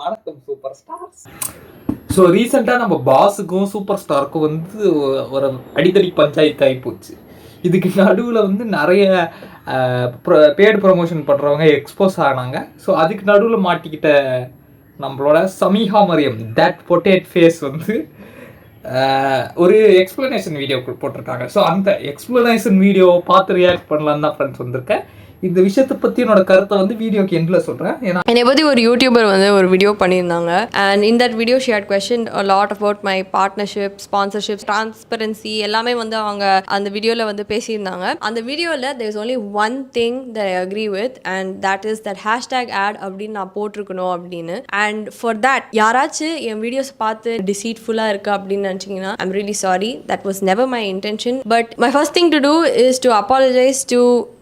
வணக்கம் super stars. So ரீசெண்டாக நம்ம பாஸுக்கும் சூப்பர் ஸ்டாருக்கும் வந்து ஒரு அடிக்கடி பஞ்சாயத்து ஆகி போச்சு. இதுக்கு நடுவில் வந்து நிறைய பேட் ப்ரொமோஷன் பண்ணுறவங்க எக்ஸ்போஸ் ஆனாங்க. ஸோ அதுக்கு நடுவில் மாட்டிக்கிட்ட நம்மளோட சமீஹா மரியம் தட் பொட்டேட் ஃபேஸ் வந்து ஒரு எக்ஸ்பிளனேஷன் வீடியோ போட்டிருக்காங்க. ஸோ அந்த எக்ஸ்பிளனேஷன் வீடியோ பார்த்து ரியாக்ட் பண்ணலான்னு தான் ஃப்ரெண்ட்ஸ் வந்திருக்கேன். இந்த விஷயத்தை பற்றி என்னோட கருத்தை வந்து வீடியோக்கு எண்டில் சொல்கிறேன். ஏன்னா என்னை பற்றி ஒரு யூடியூபர் வந்து ஒரு வீடியோ பண்ணியிருந்தாங்க. And in that video she had question a lot about my partnership, sponsorship, transparency எல்லாமே வந்து அவங்க அந்த வீடியோவில் வந்து பேசியிருந்தாங்க. அந்த வீடியோவில் there is only one thing that I agree with and that is that hashtag ad அப்படின்னு நான் போட்டிருக்கணும் அப்படின்னு. அண்ட் ஃபார் தட் யாராச்சும் என் வீடியோஸ் பார்த்து டிசீட்ஃபுல்லாக இருக்கு அப்படின்னு நினச்சிங்கன்னா I'm really sorry. That was never my intention. But my first thing to do is to apologize to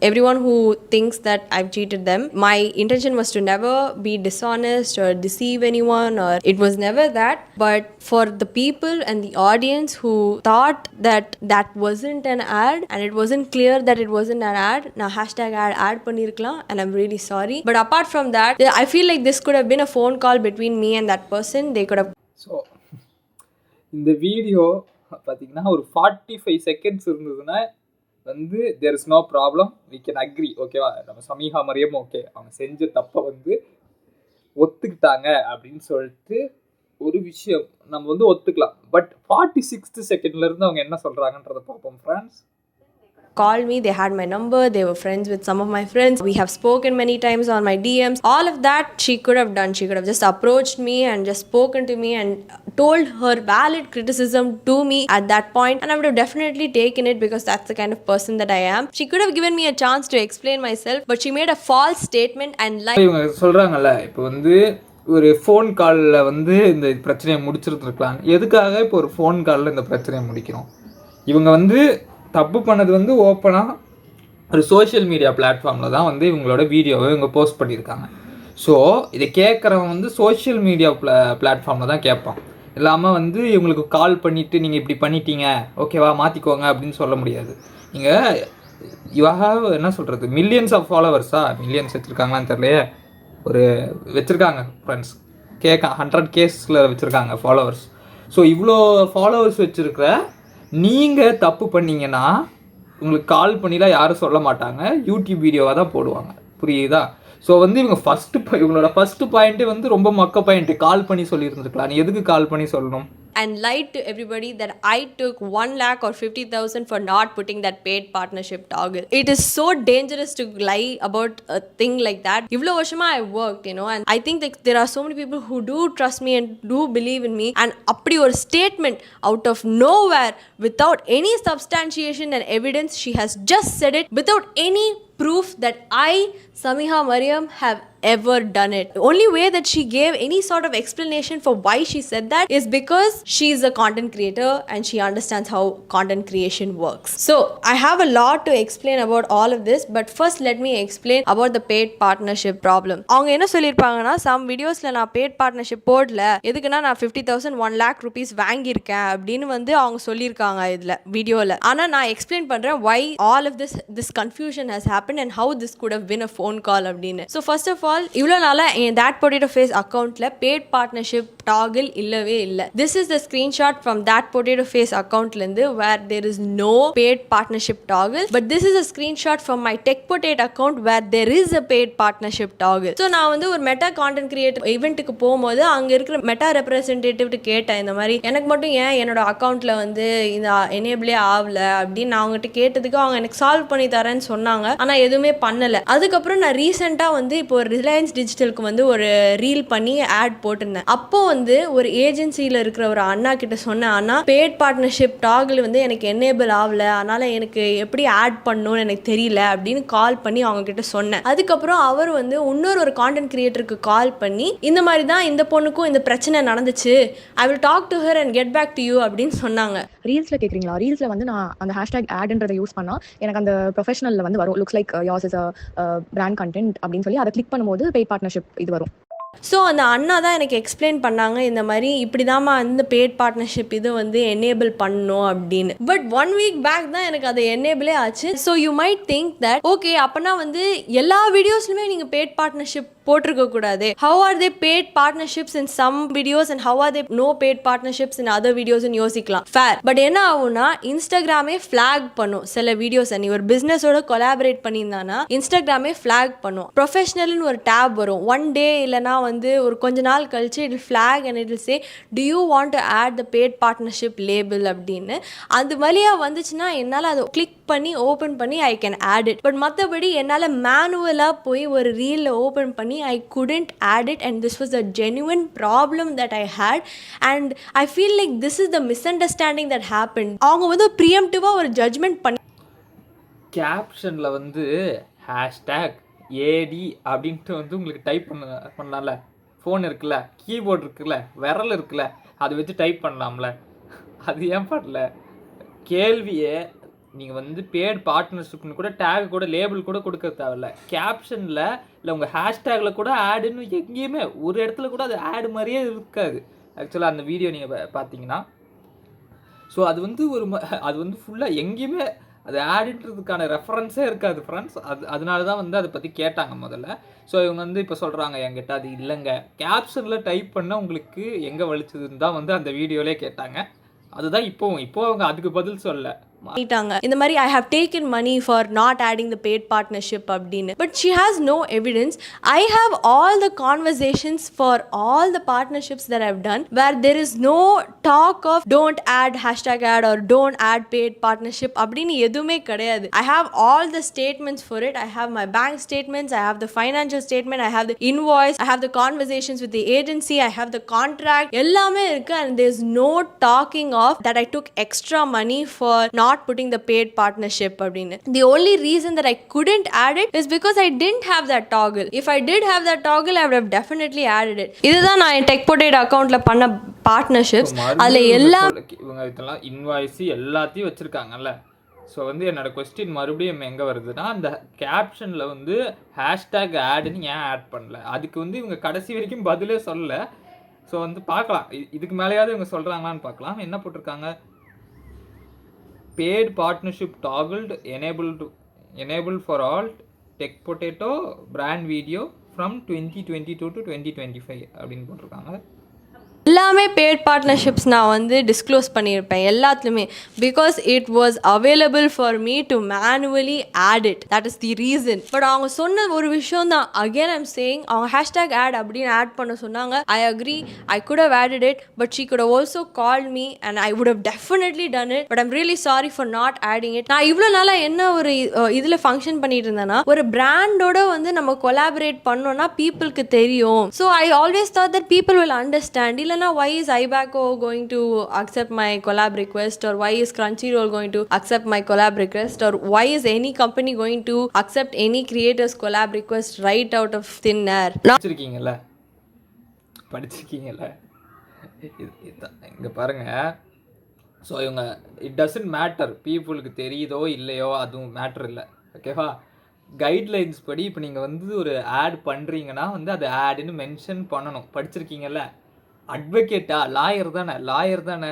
everyone who thinks that I've cheated them. My intention was to never be dishonest or deceive anyone, or it was never that. But for the people and the audience who thought that that wasn't an ad and it wasn't clear that it wasn't an ad, na hashtag ad பண்ணிருக்கலாம், and I'm really sorry. But apart from that, I feel like this could have been a phone call between me and that person. They could have. So இந்த video பார்த்தீங்கன்னா ஒரு 45 seconds இருந்ததுன்னா வந்து there is no problem, we can agree. ஓகேவா, நம்ம Sameeha Mariam okay அவங்க செஞ்ச தப்பை வந்து ஒத்துக்கிட்டாங்க அப்படின்னு சொல்லிட்டு ஒரு விஷயம் நம்ம வந்து ஒத்துக்கலாம். பட் 46th செகண்ட்லேருந்து அவங்க என்ன சொல்கிறாங்கன்றதை பார்ப்போம் friends. Called me, they had my number, they were friends with some of my friends, we have spoken many times on my DMs. All of that she could have done. She could have just approached me and just spoken to me and told her valid criticism to me at that point, and I would have definitely taken it because that's the kind of person that I am. She could have given me a chance to explain myself, but she made a false statement and இவங்க சொல்கிறாங்கல்ல, இப்போ வந்து ஒரு phone காலில் வந்து இந்த பிரச்சனையை முடிச்சிருந்துருக்கலாம். எதுக்காக இப்போ ஒரு ஃபோன் காலில் இந்த பிரச்சனையை முடிக்கணும்? இவங்க வந்து தப்பு பண்ணது வந்து ஓப்பனாக ஒரு சோஷியல் மீடியா பிளாட்ஃபார்மில் தான் வந்து இவங்களோட வீடியோவை இவங்க போஸ்ட் பண்ணியிருக்காங்க. ஸோ இதை கேட்குறவன் வந்து சோஷியல் மீடியா பிளாட்ஃபார்மில் தான் கேட்பான். இல்லாமல் வந்து இவங்களுக்கு கால் பண்ணிவிட்டு நீங்கள் இப்படி பண்ணிட்டீங்க ஓகேவா மாற்றிக்கோங்க அப்படின்னு சொல்ல முடியாது. நீங்கள் யூ என்ன சொல்கிறது, மில்லியன்ஸ் ஆஃப் ஃபாலோவர்ஸா, மில்லியன்ஸ் வச்சுருக்காங்களான்னு தெரியலையே, ஒரு வச்சுருக்காங்க ஃப்ரெண்ட்ஸ், 100 கேஸில் வச்சுருக்காங்க ஃபாலோவர்ஸ். ஸோ இவ்வளோ ஃபாலோவர்ஸ் வச்சுருக்கிற நீங்கள் தப்பு பண்ணிங்கன்னா உங்களுக்கு கால் பண்ணிலாம் யாரும் சொல்ல மாட்டாங்க, யூடியூப் வீடியோவாக தான் போடுவாங்க. புரியுதா? ஸோ வந்து இவங்களோட ஃபஸ்ட்டு பாயிண்ட்டு வந்து ரொம்ப மொக்க பாயிண்ட்டு. கால் பண்ணி சொல்லியிருந்துருக்கலாம், நீ எதுக்கு கால் பண்ணி சொல்லணும்? And lied to everybody that I took 1 lakh or 50,000 for not putting that paid partnership toggle. It is so dangerous to lie about a thing like that. Ivlo varshama I worked, and I think that there are so many people who do trust me and do believe in me, and appadi or statement out of nowhere without any substantiation and evidence, she has just said it without any proof that I, Samiha Mariam, have ever done it. The only way that she gave any sort of explanation for why she said that is because she is a content creator and she understands how content creation works. So I have a lot to explain about all of this, but first let me explain about the paid partnership problem. அவங்க என்ன சொல்லியிருப்பாங்கன்னா, some videosல நான் paid partnership போடல, எதுக்குன்னா நான் 50,000 1 lakh rupees வாங்கியிருக்கேன் அப்படின்னு வந்து அவங்க சொல்லியிருக்காங்க இதில் வீடியோவில். ஆனால் நான் எக்ஸ்பிளைன் பண்ணுறேன் why all of this confusion has happened and how this could have been a phone call அப்படின்னு. So first of all, இவ்வளோ நாளாக என் that potato face அக்கௌண்ட்டில் பேட் பார்ட்னர்ஷிப் டாகிள் இல்லவே இல்லை. This is the screenshot from that potato face அக்கௌண்ட்லேருந்து where there is no paid partnership toggle, but this is a screenshot from my tech potato account where there is a paid partnership toggle. So நான் வந்து ஒரு meta content creator ஈவெண்ட்டுக்கு போகும்போது அங்கே இருக்கிற meta ரெப்ரசன்டேட்டிவ்ட்டு கேட்டேன், இந்த மாதிரி எனக்கு மட்டும் ஏன் என்னோட அக்கௌண்ட்டில் வந்து இந்த எனேபிளே ஆகல அப்படின்னு நான் அவங்ககிட்ட கேட்டதுக்கு அவங்க எனக்கு சால்வ் பண்ணி தரேன்னு சொன்னாங்க. ஆனால் எதுவுமே பண்ணலை. அதுக்கப்புறம் நான் ரீசெண்டாக வந்து இப்போ ஒரு ரிலையன்ஸ் டிஜிட்டலுக்கு வந்து ஒரு ரீல் பண்ணி ஆட் போட்டிருந்தேன். அப்போ வந்து ஒரு ஏஜென்சியில் இருக்கிற ஒரு அண்ணா கிட்ட சொன்னேன், அண்ணா பேட் பார்ட்னர்ஷிப் டாகிள் வந்து எனக்கு எனேபிள் ஆகலை, அதனால் எனக்கு எப்படி ஆட் பண்ணணும்னு எனக்கு தெரியல அப்படின்னு கால் பண்ணி அவங்க கிட்ட சொன்னேன். அதுக்கப்புறம் அவர் வந்து இன்னொரு கான்டென்ட் கிரியேட்டருக்கு கால் பண்ணி இந்த மாதிரி தான் இந்த பொண்ணுக்கும் இந்த பிரச்சனை நடந்துச்சு, I will talk to her and get back to you அப்படின்னு சொன்னாங்க. ரீல்ஸில் கேட்குறீங்களா? ரீல்ஸில் வந்து நான் அந்த ஹேஷ்டாக் ஆட்ன்றதை யூஸ் பண்ணால் எனக்கு அந்த ப்ரொஃபஷனலில் வந்து வரும், looks like யார்ஸ் is a brand content அப்படின்னு சொல்லி அதை கிளிக் பண்ணும்போது பெய்ட் பார்ட்னர்ஷிப் இது வரும். ஸோ அந்த அண்ணா தான் எனக்கு எக்ஸ்பிளைன் பண்ணாங்க, இந்த மாதிரி இப்படி தாம்மா இந்த பெய்ட் பார்ட்னர்ஷிப் இது வந்து எனேபிள் பண்ணணும் அப்படின்னு. பட் 1 வீக் பேக் தான் எனக்கு அது எனேபிளே ஆச்சு. So you might think that okay, அப்போனா வந்து எல்லா வீடியோஸ்லையுமே நீங்கள் பெய்ட் பார்ட்னர்ஷிப் போட்டிருக்க கூடாது. How are they paid partnerships in some videos and how are they no paid partnerships in other வீடியோஸ்னு யோசிக்கலாம். ஃபேர். பட் என்ன ஆகும்னா இன்ஸ்டாகிராமே ஃபிளாக் பண்ணும் சில வீடியோஸை. நீ ஒரு பிஸ்னஸோட கொலாபரேட் பண்ணியிருந்தானா இன்ஸ்டாகிராமே ஃபிளாக் பண்ணும். ப்ரொஃபஷனல்னு ஒரு டேப் வரும். 1 டே இல்லைனா வந்து ஒரு கொஞ்ச நாள் கழிச்சு it flag and it will say do you want to add the paid partnership label அப்படின்னு. அது வழியாக வந்துச்சுன்னா என்னால் அதை கிளிக் பண்ணி ஓப்பன் பண்ணி I can add it. But மற்றபடி என்னால் மேனுவலாக போய் ஒரு ரீலில் ஓப்பன் பண்ணி I couldn't add it, and this was a genuine problem that I had, and I feel like this is the misunderstanding that happened. அவங்க வந்து ப்ரீஎம்ப்டிவாக ஒரு ஜட்ஜ்மெண்ட் பண்ணி கேப்ஷனில் வந்து ஹேஷ்டேக் ஏடி அப்படின்ட்டு வந்து உங்களுக்கு டைப் பண்ணலாம்ல. ஃபோன் இருக்குல்ல, கீபோர்ட் இருக்குல்ல, விரல் இருக்குல்ல, அதை வச்சு டைப் பண்ணலாம்ல. அது ஏன் பண்ணல? கேள்வியே நீங்கள் வந்து பேட் பார்ட்னர்ஷிப்னு கூட டேக் கூட லேபிள் கூட கொடுக்க தேவையில்ல. கேப்ஷனில் இல்லை உங்கள் ஹேஷ்டேக்கில் கூட ஆடுன்னு எங்கேயுமே ஒரு இடத்துல கூட அது ஆடு மாதிரியே இருக்காது. ஆக்சுவலாக அந்த வீடியோ நீங்கள் பார்த்தீங்கன்னா ஸோ அது வந்து அது வந்து ஃபுல்லாக எங்கேயுமே அது ஆடுன்றதுக்கான ரெஃபரன்ஸே இருக்காது ஃப்ரெண்ட்ஸ். அதனால தான் வந்து அதை பற்றி கேட்டாங்க முதல்ல. ஸோ இவங்க வந்து இப்போ சொல்கிறாங்க என்கிட்ட அது இல்லைங்க, கேப்ஷனில் டைப் பண்ண உங்களுக்கு எங்கே வலிச்சதுன்னு தான் வந்து அந்த வீடியோலே கேட்டாங்க. அதுதான் இப்போ அவங்க அதுக்கு பதில் சொல்ல பண்ணிட்டாங்க. இந்த மாதிரி I have taken money for not adding the paid partnership அப்படின்னு. But she has no evidence. I have all the conversations for all the partnerships that I've done where there is no talk of don't add hashtag ad or don't add paid partnership அப்படின்னு எதுவுமே கிடையாது. I have all the statements for it. I have my bank statements, I have the financial statement, I have the invoice, I have the conversations with the agency, I have the contract, எல்லாமே இருக்கு. And there's no talking of that I took extra money for not putting the paid partnership அப்படின்னு. The only reason that I couldn't add it is because I didn't have that toggle. If I did have that toggle, I would have definitely added it. இதுதான் நான் TechPotato அக்கவுண்ட்ல பண்ண partnerships. அதுல இவங்க இதெல்லாம் invoice எல்லாத்தையும் வச்சிருக்காங்கல்ல. So வந்து என்னோட கொஸ்டின் மறுபடியும் எங்கே வருதுன்னா, அந்த கேப்ஷனில் வந்து ஹேஷ்டேக் ஆடுன்னு ஏன் ஆட் பண்ணல? அதுக்கு வந்து இவங்க கடைசி வரைக்கும் பதிலே சொல்லலை. ஸோ வந்து பார்க்கலாம், இதுக்கு மேலேயாவது இவங்க சொல்கிறாங்களான்னு பார்க்கலாம். என்ன போட்டிருக்காங்க? paid partnership toggled enabled for all TechPotato brand video from 2022 to 2025 அப்படின்னு போட்டிருக்காங்க. எல்லாமே பெய்ட் பார்ட்னர்ஷிப்ஸ் நான் வந்து டிஸ்க்ளோஸ் பண்ணியிருப்பேன் எல்லாத்துலேயுமே. Because it was available for me to manually add it. That is the reason. But அவங்க சொன்ன ஒரு விஷயம் தான், அகேன் ஐம் சேயிங், அவங்க ஹேஷ்டேக் ஆட் அப்படின்னு ஆட் பண்ண சொன்னாங்க. I agree, I could have added it, but she could have also call me and I would have definitely done it. But I'm really sorry for not adding it. நான் இவ்வளோ நாளாக என்ன ஒரு இதில் function பண்ணிட்டு இருந்தேன்னா, ஒரு பிராண்டோட வந்து நம்ம கொலாபரேட் பண்ணோன்னா பீப்புளுக்கு தெரியும். So I always thought that people will understand. இல்லைனா why is iBaco going to accept my collab request, or why is Crunchyroll going to accept my collab request, or why is any company going to accept any creator's collab request right out of thin air? படிச்சிருக்கீங்கல்ல இங்கே பாருங்க. So இவங்க it doesn't matter, பீப்புளுக்கு தெரியுதோ இல்லையோ அதுவும் matter இல்லை, ஓகேவா? Guidelines படி இப்போ நீங்கள் வந்து ஒரு ஆட் பண்ணுறீங்கன்னா வந்து அது ஆடுன்னு மென்ஷன் பண்ணணும். படிச்சிருக்கீங்கல்ல? அட்வொகேட்டா? லாயர் தானே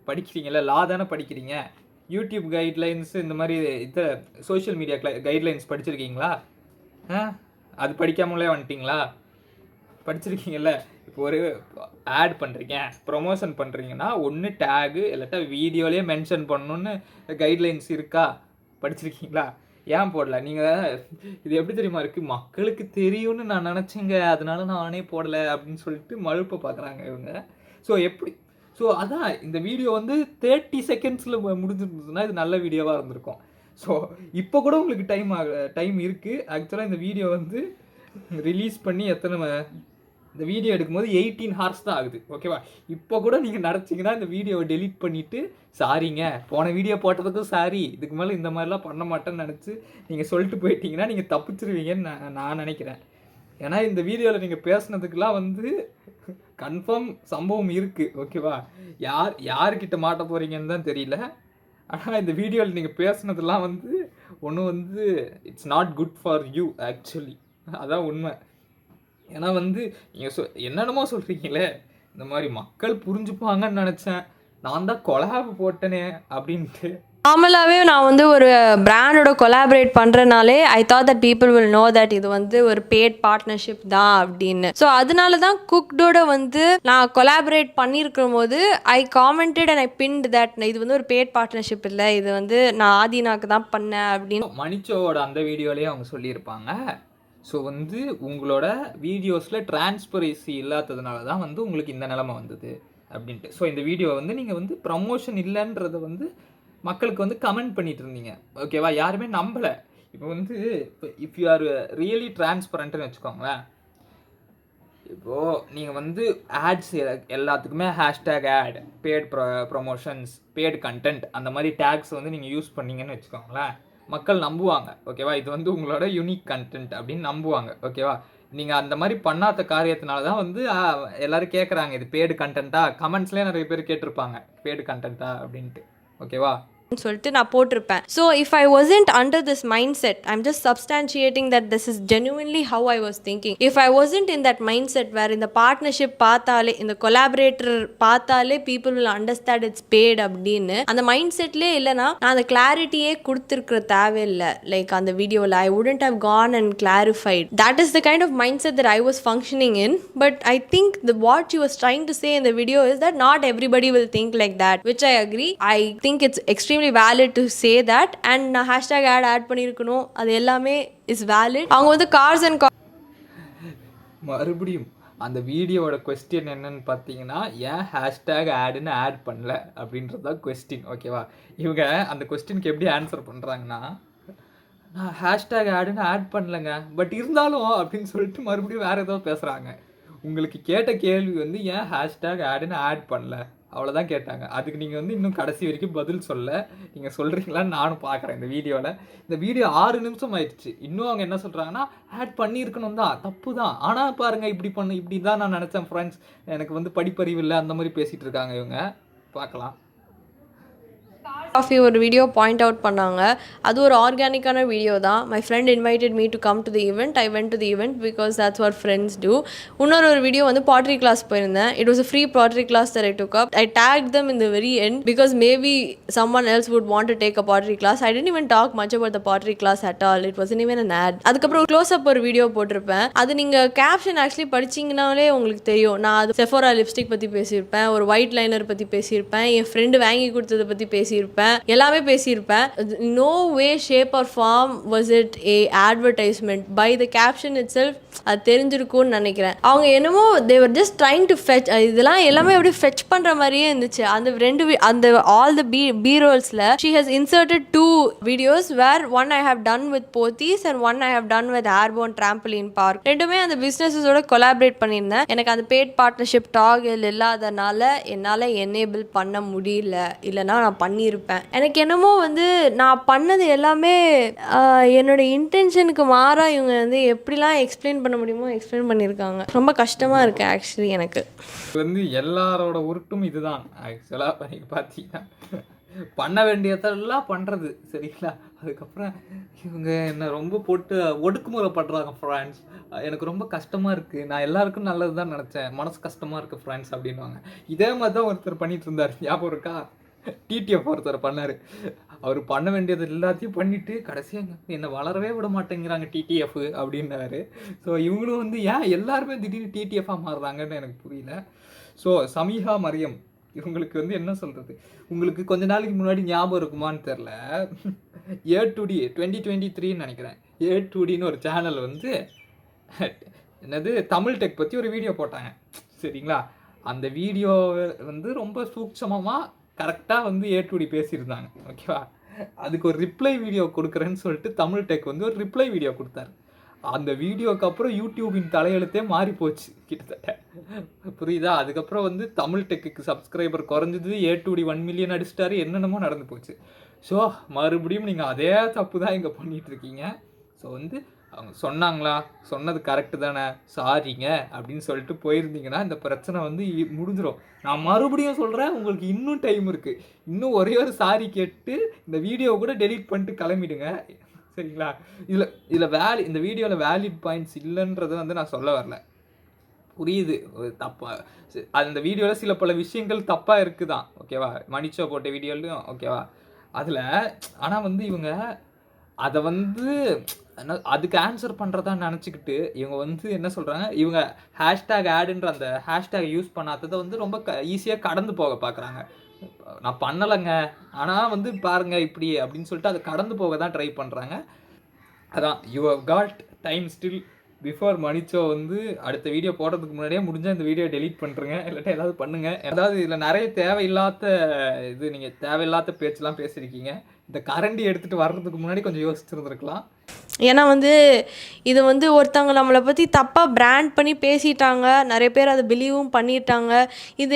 படிக்கிறீங்களா? லா தானே படிக்கிறீங்க? யூடியூப் கைட்லைன்ஸ் இந்த மாதிரி இது சோஷியல் மீடியா கைட்லைன்ஸ் படிச்சிருக்கீங்களா? அது படிக்காமலே வந்துட்டிங்களா? படிச்சிருக்கீங்கல்ல? இப்போ ஒரு ஆட் பண்ணுறீங்க, ப்ரொமோஷன் பண்ணுறீங்கன்னா ஒன்று டேகு இல்லாட்டா வீடியோலேயே மென்ஷன் பண்ணணுன்னு கைட்லைன்ஸ் இருக்கா? படிச்சிருக்கீங்களா? ஏன் போடல? நீங்கள் இது எப்படி தெரியுமா இருக்குது, மக்களுக்கு தெரியும்னு நான் நினச்சேங்க, அதனால நானே போடலை அப்படின்னு சொல்லிட்டு மழுப்ப பார்க்குறாங்க இவங்க. ஸோ எப்படி? ஸோ அதான் இந்த வீடியோ வந்து 30 செகண்ட்ஸில் முடிஞ்சிருந்ததுன்னா இது நல்ல வீடியோவாக இருந்திருக்கும். ஸோ இப்போ கூட உங்களுக்கு டைம் இருக்குது. ஆக்சுவலாக இந்த வீடியோ வந்து ரிலீஸ் பண்ணி இந்த வீடியோ எடுக்கும்போது 18 ஹார்ஸ் தான் ஆகுது, ஓகேவா? இப்போ கூட நீங்கள் நினச்சிங்கன்னா இந்த வீடியோவை டெலீட் பண்ணிவிட்டு சாரிங்க, போன வீடியோ போட்டதுக்கும் சாரி, இதுக்கு மேலே இந்த மாதிரிலாம் பண்ண மாட்டேன்னு நினச்சி நீங்கள் சொல்லிட்டு போயிட்டீங்கன்னா நீங்கள் தப்பிச்சிருவீங்கன்னு நான் நினைக்கிறேன். ஏன்னா இந்த வீடியோவில் நீங்கள் பேசுனதுக்கெலாம் வந்து கன்ஃபார்ம் சம்பவம் இருக்குது, ஓகேவா? யார்கிட்ட மாட்ட போகிறீங்கன்னு தான் தெரியல. ஆனால் இந்த வீடியோவில் நீங்கள் பேசுனதெல்லாம் வந்து ஒன்றும் வந்து it's not good for you actually, அதான் உண்மை. ஏன்னா வந்து நீங்கள் என்னென்னமோ சொல்கிறீங்களே, இந்த மாதிரி மக்கள் புரிஞ்சுப்பாங்கன்னு நினச்சேன், நான் தான் கொலாப் போட்டேனே அப்படின்ட்டு. நார்மலாகவே நான் வந்து ஒரு பிராண்டோட கொலாபரேட் பண்ணுறனாலே I thought that people will know that இது வந்து ஒரு பேட் பார்ட்னர்ஷிப் தான் அப்படின்னு. ஸோ அதனால தான் குக்டோட வந்து நான் கொலாபரேட் பண்ணியிருக்கும் போது ஐ காமெண்டட் அண்ட் ஐ பின்ட் தட் இது வந்து ஒரு பேட் பார்ட்னர்ஷிப் இல்லை, இது வந்து நான் ஆதினாக்கு தான் பண்ணேன் அப்படின்னு. மணிச்சோவோட அந்த வீடியோலேயே அவங்க சொல்லியிருப்பாங்க. ஸோ வந்து உங்களோட வீடியோஸில் டிரான்ஸ்பரன்சி இல்லாததுனால தான் வந்து உங்களுக்கு இந்த நிலமை வந்தது அப்படின்ட்டு. ஸோ இந்த வீடியோ வந்து நீங்கள் வந்து ப்ரமோஷன் இல்லைன்றதை வந்து மக்களுக்கு வந்து கமெண்ட் பண்ணிட்டு இருந்தீங்க, ஓகேவா? யாருமே நம்பலை. இப்போ வந்து இஃப் யூ ஆர் ரியலி டிரான்ஸ்பரண்ட்னு வச்சுக்கோங்களேன், இப்போது நீங்கள் வந்து ஆட்ஸ் எல்லாத்துக்குமே hashtag ad, paid promotions, paid content அந்த மாதிரி டேக்ஸ் வந்து நீங்கள் யூஸ் பண்ணீங்கன்னு வச்சுக்கோங்களேன், மக்கள் நம்புவாங்க, ஓகேவா? இது வந்து உங்களோட யூனிக் கண்டென்ட் அப்படின்னு நம்புவாங்க, ஓகேவா? நீங்கள் அந்த மாதிரி பண்ணாத காரியத்தினால தான் வந்து எல்லோரும் கேட்குறாங்க, இது பேடு கண்டென்ட்டா? கமெண்ட்ஸ்லேயே நிறைய பேர் கேட்டிருப்பாங்க, பேடு கண்டென்ட்டா அப்படின்ட்டு, ஓகேவா? சொல்லிட்டு நான் போட்டிருப்பேன். So if I wasn't under this mindset, I'm just substantiating that this is genuinely how I was thinking. If I wasn't in that mindset where இந்த பார்ட்னர்ஷிப் பார்த்தாலே, இந்த கொலாபரேட்டர் பார்த்தாலே people will understand it's paid அப்படின்னு அந்த mind செட்லேயே இல்லைனா நான் அந்த கிளாரிட்டியே கொடுத்துருக்குற தேவையில்லை. லைக் அந்த வீடியோவில் I wouldn't have gone and clarified. That is the kind of mindset that I was functioning in. But I think the what you was trying to say in the video is that not everybody will think like that, which I agree. I think it's extremely valid to say that, and நான் hashtag add பண்ணியிருக்கணும், அது எல்லாமே is valid. அவங்க வந்து cars and மறுபடியும் அந்த வீடியோவோட question என்னன்னு பார்த்தீங்கன்னா, ஏன் ஹேஷ்டேக் ஆடுன்னு ஆட் பண்ணல அப்படின்றது தான் கொஸ்டின், ஓகேவா? இவங்க அந்த கொஸ்டினுக்கு எப்படி ஆன்சர் பண்ணுறாங்கன்னா, நான் ஹேஷ்டேக் ஆடுன்னு ஆட் பண்ணலைங்க, பட் இருந்தாலும் அப்படின்னு சொல்லிட்டு மறுபடியும் வேறு ஏதோ பேசுகிறாங்க. உங்களுக்கு கேட்ட கேள்வி வந்து ஏன் ஹேஷ்டேக் ஆடுன்னு ஆட் பண்ணல, அவ்வளோதான் கேட்டாங்க. அதுக்கு நீங்கள் வந்து இன்னும் கடைசி வரைக்கும் பதில் சொல்ல. நீங்கள் சொல்கிறீங்களான்னு நானும் பார்க்குறேன் இந்த வீடியோவில். இந்த வீடியோ 6 நிமிஷம் ஆயிடுச்சு. இன்னும் அவங்க என்ன சொல்கிறாங்கன்னா, ஆட் பண்ணியிருக்கணும் தான், தப்பு தான், ஆனால் பாருங்கள் இப்படி தான் நான் நினச்சேன் ஃப்ரெண்ட்ஸ், எனக்கு வந்து படிப்பறிவு இல்லை, அந்த மாதிரி பேசிகிட்டு இருக்காங்க இவங்க. பார்க்கலாம். காஃபி ஒரு வீடியோ பாயிண்ட் அவுட் பண்ணாங்க. அது ஒரு ஆர்கானிக்கான வீடியோ தான். My friend invited me to come to the event. I went to the event because that's what friends do. இன்னொரு வீடியோ வந்து பாட்ரி கிளாஸ் போயிருந்தேன். It was a free pottery class that I took up. I tagged them in the very end because maybe someone else would want to take a pottery class. I didn't even talk much about the pottery class at all. It wasn't even an ad. அதுக்கப்புறம் close up ஒரு video போட்டிருப்பேன். அது நீங்கள் caption actually படிச்சிங்கனாலே உங்களுக்கு தெரியும். நான் அது Sephora lipstick பற்றி பேசியிருப்பேன், ஒரு ஒயிட் லைனர் பற்றி பேசியிருப்பேன், என் ஃப்ரெண்டு வாங்கி கொடுத்ததை பற்றி பேசியிருப்பேன், எல்லாமே பேசியிருப்பேன். No way shape or form was it a advertisement. By the caption itself அது தெரிஞ்சிருக்கும்னு நினைக்கிறேன். அவங்க என்னமோ they were just trying to fetch, இதெல்லாம் எல்லாமே எப்படி ஃபெச் பண்ணுற மாதிரியே இருந்துச்சு. அந்த ஆல் த பீரோல்ஸில் she has inserted 2 videos where one I have done with Pothys and one I have done with airborne trampoline park. ரெண்டுமே அந்த பிஸ்னஸஸோட கொலாபரேட் பண்ணியிருந்தேன். எனக்கு அந்த பேட் பார்ட்னர்ஷிப் டாகில் இல்லாதனால என்னால் எனேபிள் பண்ண முடியல, இல்லைனா நான் பண்ணியிருப்பேன். எனக்கு என்னமோ வந்து நான் பண்ணது எல்லாமே என்னோட இன்டென்ஷனுக்கு மாறாக இவங்க வந்து எப்படிலாம் எக்ஸ்பிளைன் பண்ண முடியுமோ எக்ஸ்பிளைன் பண்ணியிருக்காங்க. ரொம்ப கஷ்டமாக இருக்குது ஆக்சுவலி. எனக்கு வந்து எல்லாரோட உருட்டும் இதுதான் ஆக்சுவலாக. பார்த்தீங்கன்னா பண்ண வேண்டியதெல்லாம் பண்ணுறது சரிங்களா, அதுக்கப்புறம் இவங்க என்ன ரொம்ப போட்டு ஒடுக்குமுறை பண்ணுறாங்க ஃப்ரெண்ட்ஸ். எனக்கு ரொம்ப கஷ்டமாக இருக்குது, நான் எல்லாருக்கும் நல்லது தான் நினச்சேன், மனசு கஷ்டமாக இருக்குது ஃப்ரெண்ட்ஸ் அப்படின்வாங்க. இதே மாதிரி தான் ஒருத்தர் பண்ணிட்டு இருந்தார், ஞாபகம் இருக்கா? டிடிஎஃப் ஒருத்தர் பண்ணார். அவர் பண்ண வேண்டியது எல்லாத்தையும் பண்ணிவிட்டு கடைசியாக என்னை வளரவே விட மாட்டேங்கிறாங்க டிடிஎஃப் அப்படின்னாரு. ஸோ இவங்களும் வந்து ஏன் எல்லாருமே திடீர்னு டிடிஎஃபாக மாறுறாங்கன்னு எனக்கு புரியல. ஸோ சமீஹா மரியம் இவங்களுக்கு வந்து என்ன சொல்கிறது, உங்களுக்கு கொஞ்ச நாளைக்கு முன்னாடி ஞாபகம் இருக்குமான்னு தெரில, A2D 2023 நினைக்கிறேன், A2Dன்னு ஒரு சேனல் வந்து என்னது தமிழ் டெக் பற்றி ஒரு வீடியோ போட்டாங்க சரிங்களா. அந்த வீடியோ வந்து ரொம்ப சூட்சமமாக கரெக்டாக வந்து A2D பேசியிருந்தாங்க, ஓகேவா? அதுக்கு ஒரு ரிப்ளை வீடியோ கொடுக்குறேன்னு சொல்லிட்டு தமிழ் டெக் வந்து ஒரு ரிப்ளை வீடியோ கொடுத்தாரு. அந்த வீடியோக்கு அப்புறம் யூடியூபின் தலையெழுத்தே மாறி போச்சு கிட்டத்தட்ட, புரியுதா? அதுக்கப்புறம் வந்து தமிழ் டெக்குக்கு சப்ஸ்கிரைபர் குறைஞ்சது, A2D 1 மில்லியன் அடிச்சிட்டாரு, என்னென்னமோ நடந்து போச்சு. ஸோ மறுபடியும் நீங்கள் அதே தப்பு தான் இங்கே பண்ணிகிட்ருக்கீங்க. ஸோ வந்து அவங்க சொன்னாங்களா, சொன்னது கரெக்டு தானே, சாரிங்க அப்படின்னு சொல்லிட்டு போயிருந்தீங்கன்னா இந்த பிரச்சனை வந்து முடிஞ்சிடும். நான் மறுபடியும் சொல்கிறேன், உங்களுக்கு இன்னும் டைம் இருக்குது, இன்னும் ஒரே ஒரு சாரி கேட்டு இந்த வீடியோவை கூட டெலீட் பண்ணிட்டு கிளம்பிடுங்க சரிங்களா. இந்த வீடியோவில் வேலிட் பாயிண்ட்ஸ் இல்லைன்றது வந்து நான் சொல்ல வரல, புரியுது தப்பா அந்த வீடியோவில் சில பல விஷயங்கள் தப்பாக இருக்குதான், ஓகேவா? மணிஷோ போட்ட வீடியோலையும், ஓகேவா? அதில் ஆனால் வந்து இவங்க அதை வந்து அதுக்கு ஆன்சர் பண்ணுறதா நினச்சிக்கிட்டு இவங்க வந்து என்ன சொல்கிறாங்க, இவங்க ஹேஷ்டேக் ஆடுன்ற அந்த ஹேஷ்டேக் யூஸ் பண்ணாததை வந்து ரொம்ப ஈஸியாக கடந்து போக பார்க்குறாங்க. நான் பண்ணலைங்க, ஆனால் வந்து பாருங்கள் இப்படி அப்படின்னு சொல்லிட்டு அதை கடந்து போக தான் ட்ரை பண்ணுறாங்க. அதான் you have got time still before மணிச்சோ வந்து அடுத்த வீடியோ போடுறதுக்கு முன்னாடியே முடிஞ்சால் இந்த வீடியோ டெலீட் பண்ணுறேங்க, இல்லாட்டா ஏதாவது பண்ணுங்கள். அதாவது இதில் நிறைய தேவையில்லாத நீங்கள் தேவையில்லாத பேச்செலாம் பேசியிருக்கீங்க. இந்த கரண்டி எடுத்துகிட்டு வர்றதுக்கு முன்னாடி கொஞ்சம் யோசிச்சுருந்துருக்கலாம். ஏன்னா வந்து இது வந்து ஒருத்தவங்க நம்மளை பற்றி தப்பாக பிராண்ட் பண்ணி பேசிட்டாங்க, நிறைய பேர் அதை பிலீவும் பண்ணிட்டாங்க. இது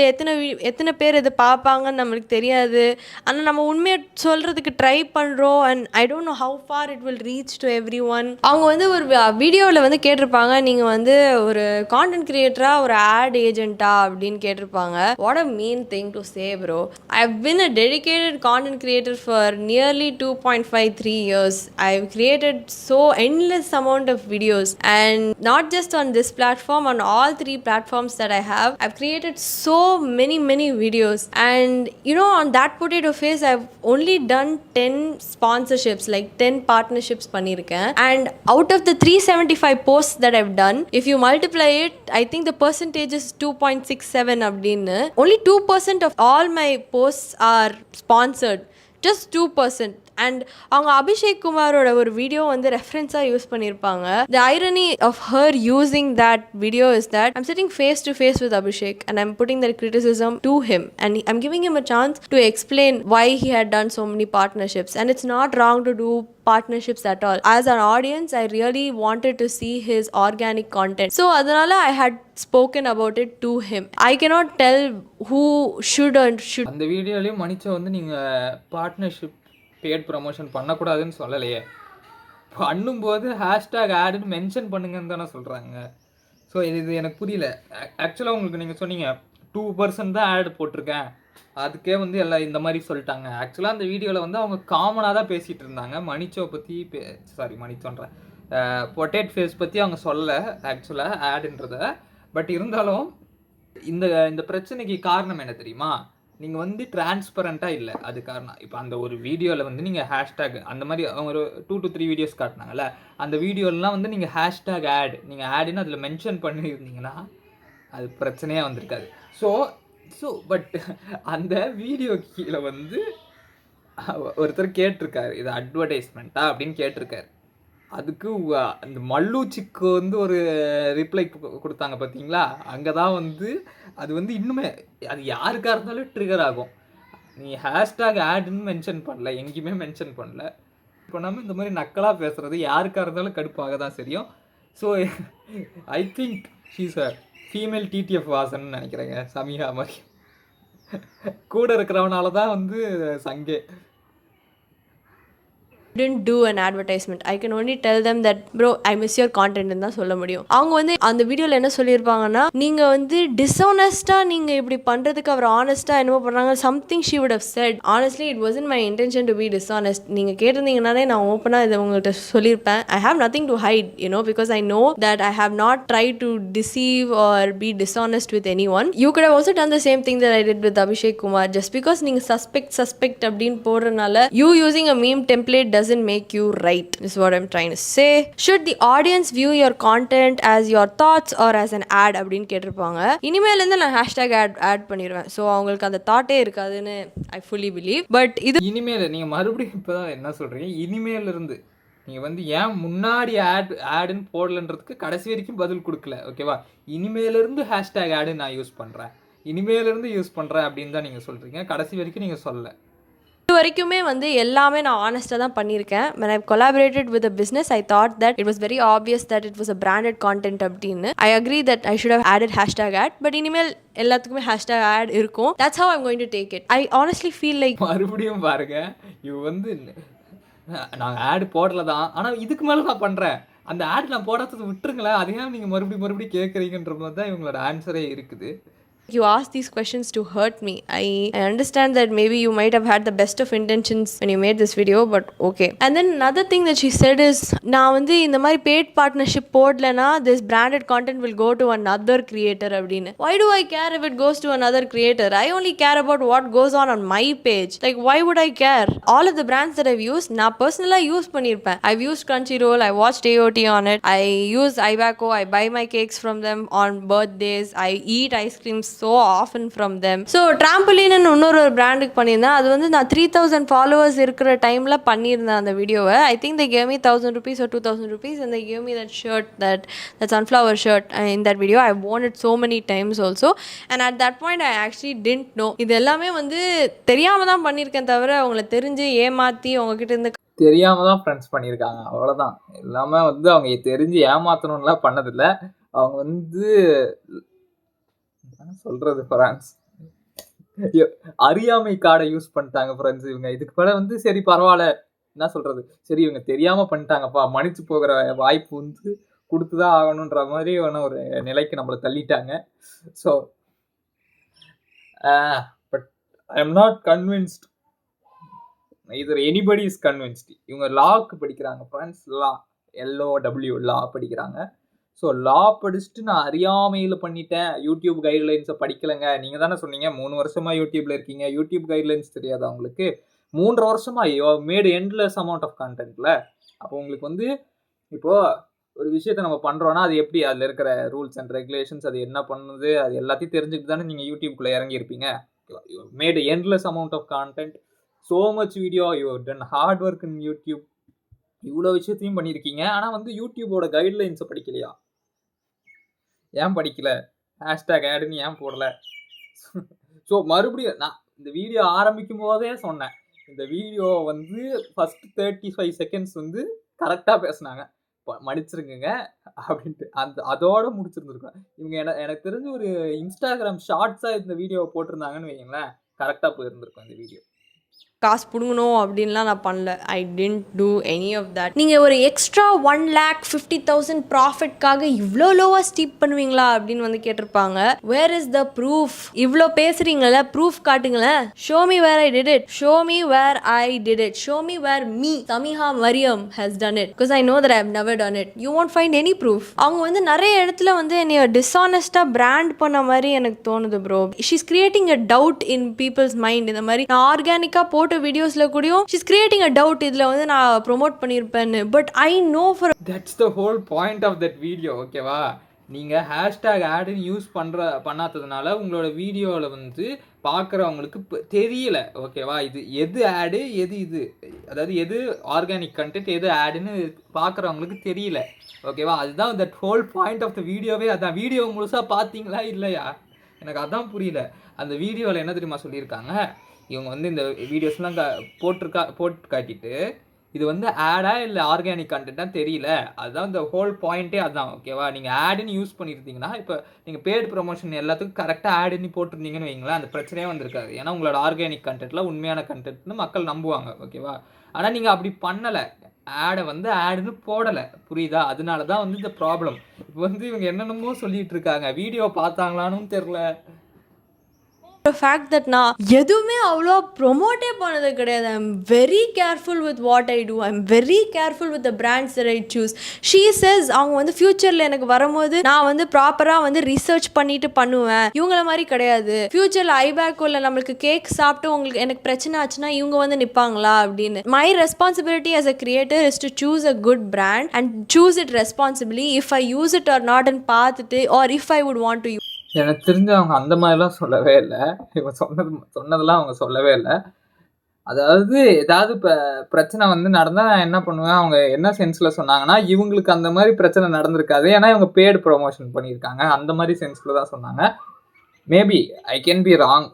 எத்தனை பேர் இதை பார்ப்பாங்கன்னு நம்மளுக்கு தெரியாது. ஆனால் நம்ம உண்மையை சொல்கிறதுக்கு ட்ரை பண்ணுறோம். And I don't know how for it will reach to every one. அவங்க வந்து ஒரு வீடியோவில் வந்து கேட்டிருப்பாங்க, நீங்கள் வந்து ஒரு கான்டென்ட் கிரியேட்டராக ஒரு ஆட் ஏஜென்ட்டா அப்படின்னு கேட்டிருப்பாங்க. What a mean thing to say bro. I have been a dedicated content creator for nearly 2.53 years. I have created so endless amount of videos, and not just on this platform, on all 3 platforms that I have, I've created so many videos. And you know, on that potato face, I've only done 10 sponsorships, like 10 partnerships பண்ணிருக்கேன். And out of the 375 posts that I've done, if you multiply it, I think the percentage is 2.67 அப்படின்னு. Only 2% of all my posts are sponsored, just 2%. And அவங்க அபிஷேக் குமாரோட ஒரு video வந்து ரெஃபரன்ஸாக use பண்ணியிருப்பாங்க. The irony of her using that video is that I'm sitting face to face with Abhishek and I'm putting that criticism to him and I'm giving him a chance to explain why he had done so many partnerships, and it's not wrong to do partnerships at all. As an audience, I really wanted to see his organic content, so adanala I had spoken about it to him. I cannot tell who should and should. அந்த வீடியோலயும் மணிச்சோ வந்து நீங்கள் partnership bad promotion பண்ணக்கூடாதுன்னு சொல்லலையே, பண்ணும்போது hashtag ஆடுன்னு mention பண்ணுங்கன்னு தானே சொல்கிறாங்க. ஸோ இது எனக்கு புரியல. ஆக்சுவலாக உங்களுக்கு நீங்கள் சொன்னீங்க 2% தான் ஆட் போட்டிருக்கேன், அதுக்கே வந்து எல்லாம் இந்த மாதிரி சொல்லிட்டாங்க. ஆக்சுவலாக அந்த வீடியோவில் வந்து அவங்க காமனாக தான் பேசிகிட்டு இருந்தாங்க. மணிச்சோ பற்றி மணிச்சோன்றேன் பொட்டேட் ஃபேஸ் பற்றி அவங்க சொல்லலை ஆக்சுவலாக ஆடுன்றத. பட் இருந்தாலும் இந்த பிரச்சனைக்கு காரணம் என்ன தெரியுமா? நீங்கள் வந்து டிரான்ஸ்பரண்ட்டாக இல்லை, அது காரணம். இப்போ அந்த ஒரு வீடியோவில் வந்து நீங்கள் ஹேஷ்டேக் அந்த மாதிரி அவங்க ஒரு 2 to 3 வீடியோஸ் காட்டினாங்கல்ல, அந்த வீடியோலாம் வந்து நீங்கள் ஹேஷ்டேக் ஆட் நீங்கள் ஆடுன்னு அதில் மென்ஷன் பண்ணியிருந்தீங்கன்னா அது பிரச்சனையாக வந்திருக்காது. ஸோ பட் அந்த வீடியோ கீழே வந்து ஒருத்தர் கேட்டிருக்காரு, இது அட்வர்டைஸ்மெண்ட்டா அப்படின்னு கேட்டிருக்காரு. அதுக்கு அந்த மல்லூச்சிக்கு வந்து ஒரு ரிப்ளை கொடுத்தாங்க பார்த்தீங்களா? அங்கே தான் வந்து அது வந்து இன்னுமே அது யாருக்காக இருந்தாலும் ட்ரிகர் ஆகும். நீ ஹேஷ்டாக் ஆடுன்னு மென்ஷன் பண்ணல, எங்கேயுமே மென்ஷன் பண்ணல, பண்ணாமல் இந்த மாதிரி நக்கலாக பேசுகிறது யாருக்காக இருந்தாலும் கடுப்பாக தான் சரியும். So I think she's a female TTF வாசன்னு நினைக்கிறேங்க, சமிகா மாதிரி. கூட இருக்கிறவனால தான் வந்து சங்கே. Didn't do an advertisement. I can only tell them that bro, I miss your content ன்னு தான் சொல்ல முடியும். அவங்க வந்து அந்த வீடியோவில் என்ன சொல்லியிருப்பாங்கன்னா, நீங்கள் வந்து டிஸ்ஆனஸ்ட்டாக நீங்கள் இப்படி பண்ணுறதுக்கு அவர் ஆனஸ்ட்டாக என்னமோ பண்ணுறாங்க, something she would have said. Honestly it wasn't my intention to be dishonest. நீங்கள் கேட்டிருந்தீங்கன்னாலே நான் ஓப்பனாக இதை உங்கள்கிட்ட சொல்லியிருப்பேன். I have nothing to hide, because I know that I have not try to deceive or be dishonest with anyone. You could have also done the same thing that I did with Abhishek Kumar. Just because நீங்கள் suspect அப்படின்னு போடுறதுனால you using a meme template doesn't make you right, is what I'm trying to say. Should the audience view your content as your thoughts or as an ad அப்படின்னு கேட்டிருப்பாங்க. இனிமேலேருந்து நான் hashtag add பண்ணிடுவேன். So அவங்களுக்கு அந்த தாட்டே இருக்காதுன்னு I fully believe. But இது இனிமேல் நீங்கள் மறுபடியும் இப்போ தான் என்ன சொல்கிறீங்க, இனிமேலிருந்து நீங்கள் வந்து ஏன் முன்னாடி ஆடுன்னு போடலன்றதுக்கு கடைசி வரைக்கும் பதில் கொடுக்கல, ஓகேவா? இனிமேலிருந்து ஹேஷ்டேக் ஆடு நான் யூஸ் பண்ணுறேன், இனிமேலிருந்து யூஸ் பண்ணுறேன் அப்படின்னு தான் நீங்கள் சொல்கிறீங்க, கடைசி வரைக்கும் நீங்கள் சொல்லலை. இது வரைக்குமே வந்து எல்லாமே நான் ஆனஸ்ட்டாக தான் பண்ணியிருக்கேன். when I've collaborated with a business, I thought that it was very obvious that it was a branded content அப்படின்னு. I agree that I should have added hashtag ad, but இனிமேல் எல்லாத்துக்குமே hashtag ad இருக்கும். That's how I'm going to take it. I honestly feel like மறுபடியும் பாருங்க, இவ வந்து நாங்கள் ஆடு போடல தான், ஆனால் இதுக்கு மேலே நான் பண்ணுறேன், அந்த ஆட் நான் போடாதது விட்டுருங்களேன், அதையும் நீங்கள் மறுபடியும் கேட்குறீங்கன்ற மாதிரி தான் இவங்களோட ஆன்சரே இருக்குது. You ask these questions to hurt me. I understand that maybe you might have had the best of intentions when you made this video, but okay. And then another thing that she said is, நான் வந்து இந்த மாதிரி paid partnership போடலனா this branded content will go to another creator அப்படின்னு. Why do I care if it goes to another creator? I only care about what goes on my page. Like, why would I care? All of the brands that I've used, நான் personally use பண்ணிருப்பேன். I've used Crunchyroll, I watched AOT on it, I use Ibaco, I buy my cakes from them on birthdays, I eat ice creams so often from them. So trampoline இன்னொரு பிராண்டுக்கு பண்ணியிருந்தேன். அது வந்து நான் 3000 followers இருக்கிற டைமில் பண்ணியிருந்தேன் அந்த வீடியோவை. I think they gave me 1000 rupees or 2000 rupees and they gave me that shirt, that sunflower shirt in that video. I've worn it so many times also, and at that point I actually didn't know. இது எல்லாமே வந்து தெரியாமல் தான் பண்ணியிருக்கேன், தவிர அவங்கள தெரிஞ்சு ஏமாற்றி அவங்கக்கிட்ட இருந்து தெரியாம தான் ஃப்ரெண்ட்ஸ் பண்ணியிருக்காங்க, அவ்வளோதான். எல்லாமே வந்து அவங்க தெரிஞ்சு ஏமாத்தணும்லாம் பண்ணதில்லை. அவங்க வந்து என்ன சொல்றது ஃப்ரெண்ட்ஸ், அறியாமை கார்டை யூஸ் பண்ணிட்டாங்க ஃப்ரெண்ட்ஸ் இவங்க. இதுக்கு மேலே வந்து சரி பரவாயில்ல, என்ன சொல்றது, சரி இவங்க தெரியாம பண்ணிட்டாங்கப்பா, மன்னிச்சு போகிற வாய்ப்பு வந்து கொடுத்துதான் ஆகணுன்ற மாதிரி ஒரு நிலைக்கு நம்மளை தள்ளிட்டாங்க. So but I am not convinced, either anybody is convinced. இவங்க லாக்கு படிக்கிறாங்க ஃப்ரெண்ட்ஸ், LOW லா படிக்கிறாங்க. ஸோ லா படிச்சுட்டு நான் அறியாமையில் பண்ணிட்டேன், யூடியூப் கைட்லைன்ஸை படிக்கலைங்க. நீங்கள் தானே சொன்னீங்க 3 வருஷமாக யூடியூப்பில் இருக்கீங்க, யூடியூப் கைட்லைன்ஸ் தெரியாது அவங்களுக்கு. 3 வருஷமாக you made endless amount of கண்டென்ட்டில். அப்போ உங்களுக்கு வந்து இப்போது ஒரு விஷயத்தை நம்ம பண்ணுறோன்னா அது எப்படி, அதில் இருக்கிற ரூல்ஸ் அண்ட் ரெகுலேஷன்ஸ், அது என்ன பண்ணுது, அது எல்லாத்தையும் தெரிஞ்சுக்கிட்டு தானே நீங்கள் யூடியூப்குள்ளே இறங்கியிருப்பீங்க. You made endless amount of content, so much video, you have done hard work in YouTube, இவ்வளோ விஷயத்தையும் பண்ணியிருக்கீங்க. ஆனால் வந்து யூடியூபோட கைட்லைன்ஸை படிக்கலையா? ஏன் படிக்கல? ஹேஷ்டேக் ஆடுன்னு ஏன் போடல? ஸோ மறுபடியும் நான் இந்த வீடியோ ஆரம்பிக்கும் போதே சொன்னேன், இந்த வீடியோ வந்து ஃபஸ்ட் 35 செகண்ட்ஸ் வந்து கரெக்டாக பேசுனாங்க, மன்னிச்சிருங்க அப்படின்ட்டு அதோட முடிச்சிருந்துருக்கேன். இவங்க எனக்கு தெரிஞ்சு ஒரு இன்ஸ்டாகிராம் ஷார்ட்ஸாக இந்த வீடியோவை போட்டிருந்தாங்கன்னு வைங்களேன், கரெக்டாக போயிருந்திருக்கும் இந்த வீடியோ. காசு பிடுங்கணும் அப்படின்லாம் நான் பண்ணல. I didn't do any of that. நீங்கள் ஒரு எக்ஸ்ட்ரா 1,50,000 ப்ராஃபிட்காக இவ்வளோ லோவாக ஸ்டீப் பண்ணுவீங்களா அப்படின்னு வந்து கேட்டிருப்பாங்க. Where is the proof? இவ்வளோ பேசுகிறீங்களே, ப்ரூஃப் காட்டுங்களேன். Show me where I did it, show me where I did it, show me where me Samiha Mariam has done it, because I know that I have never done it. You won't find any proof. அவங்க வந்து நிறைய இடத்துல வந்து என்னைய டிஸ்ஆனஸ்டாக brand பண்ண மாதிரி எனக்கு தோணுது bro. She's creating a doubt in peoples mind. இந்த மாதிரி நான் ஆர்கானிக்காக போட்டு வீடியோஸ்ல கூடயும் she's creating a doubt இதுல வந்து நான் ப்ரோமோட் பண்ணிருப்பேன்னு. But I know for that's the whole point of that video. ஓகேவா, நீங்கள் ஹேஷ்டேக் ஆடுன்னு யூஸ் பண்ணாததுனால உங்களோட வீடியோவில் வந்து பார்க்குறவங்களுக்கு தெரியல. ஓகேவா, இது எது ஆடு எது இது, அதாவது எது ஆர்கானிக் கண்டென்ட் எது ஆடுன்னு பார்க்குறவங்களுக்கு தெரியல. ஓகேவா, அதுதான் that whole point of the வீடியோவே. அதான் வீடியோ முழுசாக பார்த்தீங்களா இல்லையா? எனக்கு அதான் புரியல. அந்த வீடியோவில் என்ன தெரியுமா சொல்லியிருக்காங்க, இவங்க வந்து இந்த வீடியோஸ்லாம் போட்டு காட்டிட்டு இது வந்து ஆடா இல்லை ஆர்கானிக் கண்டென்ட்டாக தெரியல. அதுதான் இந்த ஹோல் பாயிண்ட்டே அதுதான். ஓகேவா, நீங்கள் ஆடுன்னு யூஸ் பண்ணியிருந்தீங்கன்னா, இப்போ நீங்கள் பேட் ப்ரொமோஷன் எல்லாத்துக்கும் கரெக்டாக ஆடுன்னு போட்டிருந்தீங்கன்னு வைங்களேன், அந்த பிரச்சனையே வந்திருக்காது. ஏன்னா உங்களோட ஆர்கானிக் கண்டென்ட்டில் உண்மையான கண்டென்ட்னு மக்கள் நம்புவாங்க. ஓகேவா, ஆனால் நீங்கள் அப்படி பண்ணலை, ஆடை வந்து ஆடுன்னு போடலை. புரியுதா? அதனால தான் வந்து இந்த ப்ராப்ளம். இப்போ வந்து இவங்க என்னென்னமோ சொல்லிட்டு இருக்காங்க, வீடியோ பார்த்தாங்களான்னு தெரில. fact that நான் எதுவுமே அவ்வளோ ப்ரொமோட்டே பண்ணது கிடையாது. I am very careful with what I do. I am very careful with the brands that I choose. She says அவங்க வந்து ஃபியூச்சரில் எனக்கு வரும்போது நான் வந்து ப்ராப்பராக வந்து ரிசர்ச் பண்ணிட்டு பண்ணுவேன். இவங்கள மாதிரி கிடையாது. ஃபியூச்சரில் ஐபேக்கோல நம்மளுக்கு கேக் சாப்பிட்டு உங்களுக்கு எனக்கு பிரச்சனை ஆச்சுன்னா இவங்க வந்து நிற்பாங்களா அப்படின்னு. My responsibility as a creator is to choose a good brand and choose it responsibly. If I use it or நாட்னு பார்த்துட்டு, or if I would want to. எனக்கு தெரிஞ்ச அவங்க அந்த மாதிரிலாம் சொல்லவே இல்லை. இவங்க சொன்னதெல்லாம் அவங்க சொல்லவே இல்லை. அதாவது ஏதாவது இப்போ பிரச்சனை வந்து நடந்தால் நான் என்ன பண்ணுவேன், அவங்க என்ன சென்ஸில் சொன்னாங்கன்னா, இவங்களுக்கு அந்த மாதிரி பிரச்சனை நடந்திருக்காது, ஏன்னா இவங்க பேட் ப்ரொமோஷன் பண்ணியிருக்காங்க, அந்த மாதிரி சென்ஸில் தான் சொன்னாங்க. Maybe I can be wrong,